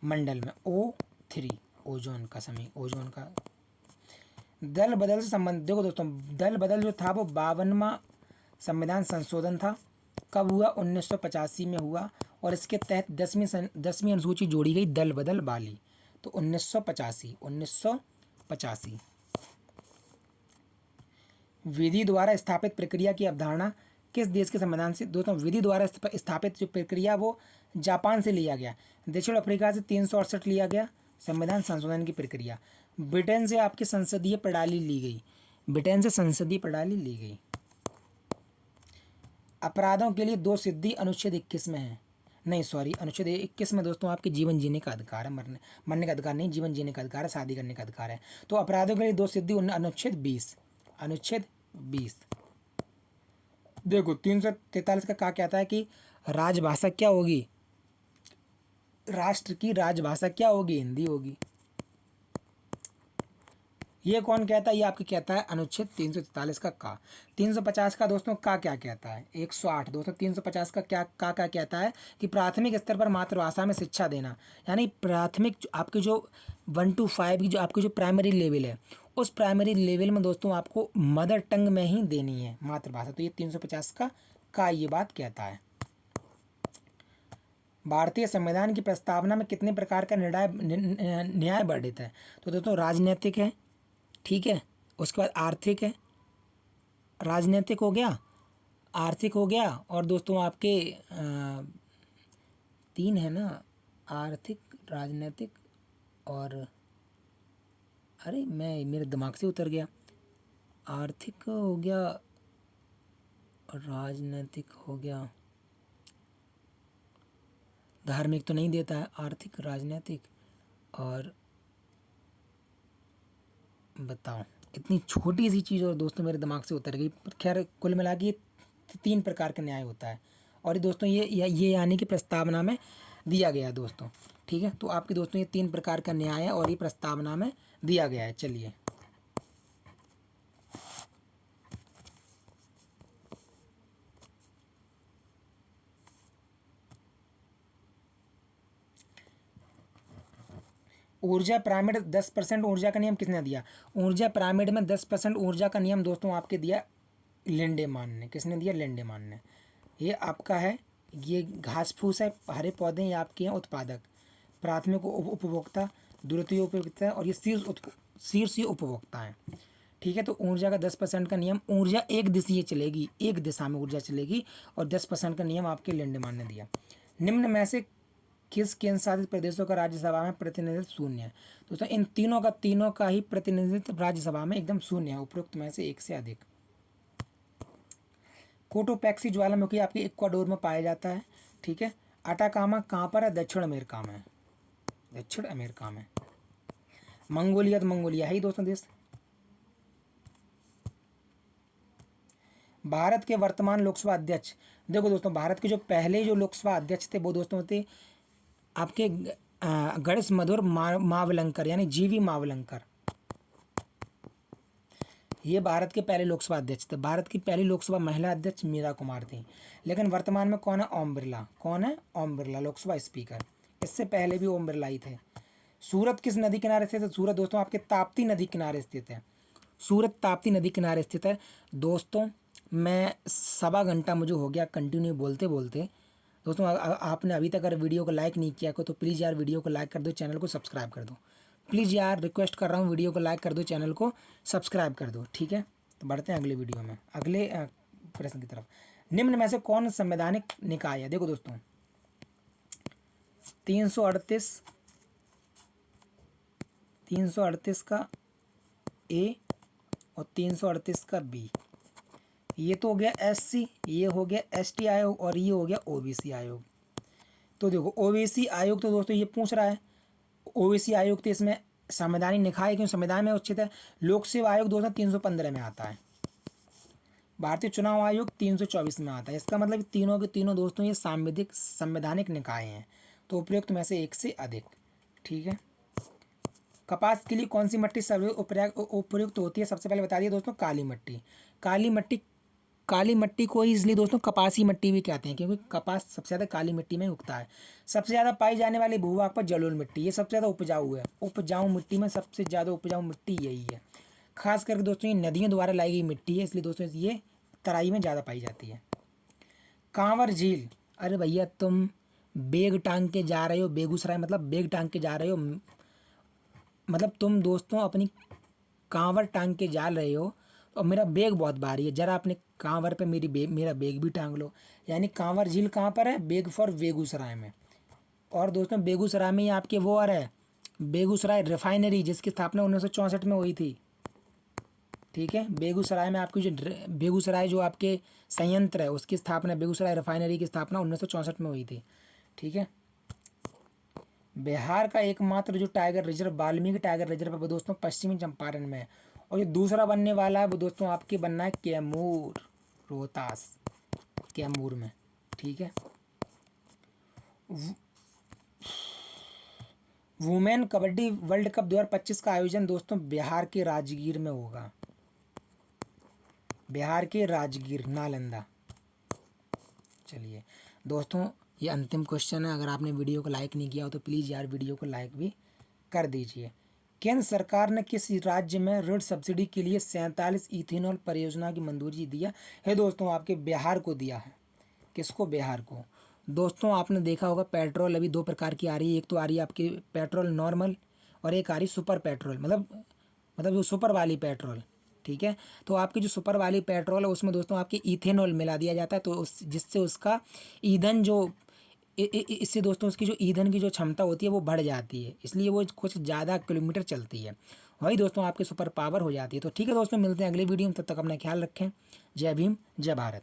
मंडल में, O3 ओजोन का। दल बदल से संबंध, देखो दोस्तों दल बदल जो था वो 52वां संविधान संशोधन था। कब हुआ? 1985 में हुआ, और इसके तहत 10वीं अनुसूची जोड़ी गई दल बदल वाली। तो 1985। विधि द्वारा स्थापित प्रक्रिया की अवधारणा किस देश के संविधान से? दोस्तों विधि द्वारा स्थापित जो प्रक्रिया वो जापान से लिया गया। दक्षिण अफ्रीका से 368 लिया गया संविधान संशोधन की प्रक्रिया। ब्रिटेन से आपकी संसदीय प्रणाली ली गई। अपराधों के लिए 2 सिद्धि अनुच्छेद 21 में है, नहीं सॉरी, अनुच्छेद 21 में दोस्तों आपके जीवन जीने का अधिकार है, मरने का अधिकार नहीं, जीवन जीने का अधिकार है, शादी करने का अधिकार है। तो अपराधों के लिए 2 सिद्धि, अनुच्छेद 20। देखो 343 का क्या कहता है कि राजभाषा क्या होगी? राष्ट्र की राजभाषा क्या होगी? हिंदी होगी। ये कौन कहता है? ये आपके कहता है अनुच्छेद 343 का। 350 का दोस्तों का क्या कहता है? 108 दोस्तों 350 का क्या कहता है कि प्राथमिक स्तर पर मातृभाषा में शिक्षा देना, यानी प्राथमिक आपके जो 1 to 5 की जो आपकी जो प्राइमरी लेवल है, उस प्राइमरी लेवल में दोस्तों आपको मदर टंग में ही देनी है मातृभाषा। तो ये 350 का ये बात कहता है। भारतीय संविधान की प्रस्तावना में कितने प्रकार का न्याय वर्णित है? तो दोस्तों राजनीतिक है, ठीक है, उसके बाद आर्थिक है, राजनीतिक हो गया, आर्थिक हो गया, और दोस्तों आपके 3 है ना, आर्थिक, राजनीतिक और अरे मेरे दिमाग से उतर गया। आर्थिक हो गया, राजनीतिक हो गया, धार्मिक तो नहीं देता है, आर्थिक, राजनीतिक, और बताओ, इतनी छोटी सी चीज़ और दोस्तों मेरे दिमाग से उतर गई। पर खैर कुल मिला के 3 प्रकार का न्याय होता है, और ये दोस्तों ये यानी कि प्रस्तावना में दिया गया है दोस्तों। ठीक है, तो आपके दोस्तों ये 3 प्रकार का न्याय है और ये प्रस्तावना में दिया गया है। चलिए ऊर्जा पिरामिड 10% ऊर्जा का नियम किसने दिया? ऊर्जा पिरामिड में 10% ऊर्जा का नियम दोस्तों आपके दिया लिंडेमान ने। किसने दिया? लिंडेमान ने। ये आपका है, ये घास फूस है, हरे पौधे, ये आपके हैं उत्पादक, प्राथमिक उपभोक्ता, द्वितीय उपभोक्ता, और ये शीर्ष उपभोक्ता है। ठीक है, तो ऊर्जा का 10% का नियम, ऊर्जा एक दिशीय चलेगी, एक दिशा में ऊर्जा चलेगी, और 10% का नियम आपके लिंडेमान ने दिया। निम्न में से किस केंद्र शासित प्रदेशों का राज्यसभा में प्रतिनिधित्व शून्य है? दोस्तों इन तीनों का ही प्रतिनिधित्व राज्यसभा में एकदम शून्य है, उपरोक्त में से एक से अधिक। कोटोपैक्सी ज्वालामुखी आपके इक्वाडोर में पाया जाता है, ठीक है। अटाकामा कहाँ पर है? दक्षिण अमेरिका में, दक्षिण अमेरिका में। मंगोलिया, तो मंगोलिया है ही दोस्तों देश। भारत के वर्तमान लोकसभा अध्यक्ष, देखो दोस्तों भारत के जो पहले जो लोकसभा अध्यक्ष थे वो दोस्तों थे आपके गणेश मधुर मावलंकर यानी जीवी मावलंकर। ये भारत के पहले लोकसभा अध्यक्ष थे। भारत की पहली लोकसभा महिला अध्यक्ष मीरा कुमार थी। लेकिन वर्तमान में कौन है? ओम बिरला। कौन है? ओम बिरला, लोकसभा स्पीकर। इससे पहले भी ओम बिरला ही थे। सूरत किस नदी किनारे स्थित है? सूरत दोस्तों आपके ताप्ती नदी किनारे स्थित है। सूरत ताप्ती नदी किनारे स्थित है। दोस्तों मैं सवा घंटा मुझे हो गया कंटिन्यू बोलते बोलते। दोस्तों आपने अभी तक अगर वीडियो को लाइक नहीं किया तो प्लीज़ यार वीडियो को लाइक कर दो, चैनल को सब्सक्राइब कर दो। प्लीज़ यार रिक्वेस्ट कर रहा हूँ, वीडियो को लाइक कर दो, चैनल को सब्सक्राइब कर दो, ठीक है। तो बढ़ते हैं अगले वीडियो में, अगले प्रश्न की तरफ। निम्न में से कौन संवैधानिक निकाय है? देखो दोस्तों 338 का ए और 338 का बी। ये तो हो गया एससी, ये हो गया एसटी आयोग और ये हो गया ओबीसी आयोग। तो देखो ओबीसी आयोग तो दोस्तों ये पूछ रहा है, ओबीसी आयोग तो इसमें संवैधानिक निकाय क्यों संविधान में उचित है। लोक सेवा आयोग दोस्तों 315 में आता है। भारतीय चुनाव आयोग 324 में आता है। इसका मतलब तीनों के तीनों दोस्तों ये संवैधानिक निकाय हैं। तो उपयुक्त में से एक से अधिक, ठीक है। कपास के लिए कौन सी मिट्टी सर्वाधिक उपयुक्त होती है? सबसे पहले बता दिए दोस्तों काली मिट्टी। काली मिट्टी को ही इसलिए दोस्तों कपासी मिट्टी भी कहते हैं क्योंकि कपास सबसे ज़्यादा काली मिट्टी में उगता है। सबसे ज़्यादा पाई जाने वाली भूभाग पर जलोढ़ मिट्टी, ये सबसे ज़्यादा उपजाऊ है। उपजाऊ मिट्टी में सबसे ज़्यादा उपजाऊ मिट्टी यही है। खास करके दोस्तों ये नदियों द्वारा लाई गई मिट्टी है, इसलिए दोस्तों ये तराई में ज़्यादा पाई जाती है। कांवर झील, अरे भैया तुम बेग टांग के जा रहे हो बेगूसराय, मतलब बेग टांग के जा रहे हो, मतलब तुम दोस्तों अपनी कांवर टांग के जा रहे हो और मेरा बेग बहुत भारी है, ज़रा अपने कांवर पे मेरा बेग भी टांग लो। यानी कांवर झील कहाँ पर है? बेग फॉर बेगूसराय में। और दोस्तों बेगूसराय में ही आपके वो आ रहा है बेगूसराय रिफाइनरी, जिसकी स्थापना 1964 में हुई थी, ठीक है। बेगूसराय में आपकी बेगूसराय जो आपके संयंत्र है उसकी स्थापना, बेगूसराय रिफाइनरी की स्थापना 1964 में हुई थी, ठीक है। बिहार का एकमात्र जो tiger reserve Valmiki tiger reserve है वो दोस्तों पश्चिमी चंपारण में है। और जो दूसरा बनने वाला है वो दोस्तों आपके बनना है कैमूर, रोहतास, कैमूर में, ठीक है। वुमेन कबड्डी वर्ल्ड कप 2025 का आयोजन दोस्तों बिहार के राजगीर में होगा। बिहार के राजगीर, नालंदा। चलिए दोस्तों ये अंतिम क्वेश्चन है। अगर आपने वीडियो को लाइक नहीं किया हो तो प्लीज़ यार वीडियो को लाइक भी कर दीजिए। केंद्र सरकार ने किस राज्य में ऋण सब्सिडी के लिए 47 इथेनॉल परियोजना की मंजूरी दिया है? दोस्तों आपके बिहार को दिया है। किसको? बिहार को। दोस्तों आपने देखा होगा पेट्रोल अभी दो प्रकार की आ रही है, एक तो आ रही है आपकी पेट्रोल नॉर्मल और एक आ रही सुपर पेट्रोल, मतलब जो सुपर वाली पेट्रोल, ठीक है। तो आपकी जो सुपर वाली पेट्रोल है उसमें दोस्तों आपके इथेनॉल मिला दिया जाता है, तो जिससे उसका ईंधन जो इससे दोस्तों उसकी जो ईंधन की जो क्षमता होती है वो बढ़ जाती है, इसलिए वो कुछ ज़्यादा किलोमीटर चलती है, वही दोस्तों आपकी सुपर पावर हो जाती है। तो ठीक है दोस्तों, मिलते हैं अगले वीडियो में, तब तक अपना ख्याल रखें। जय भीम, जय भारत।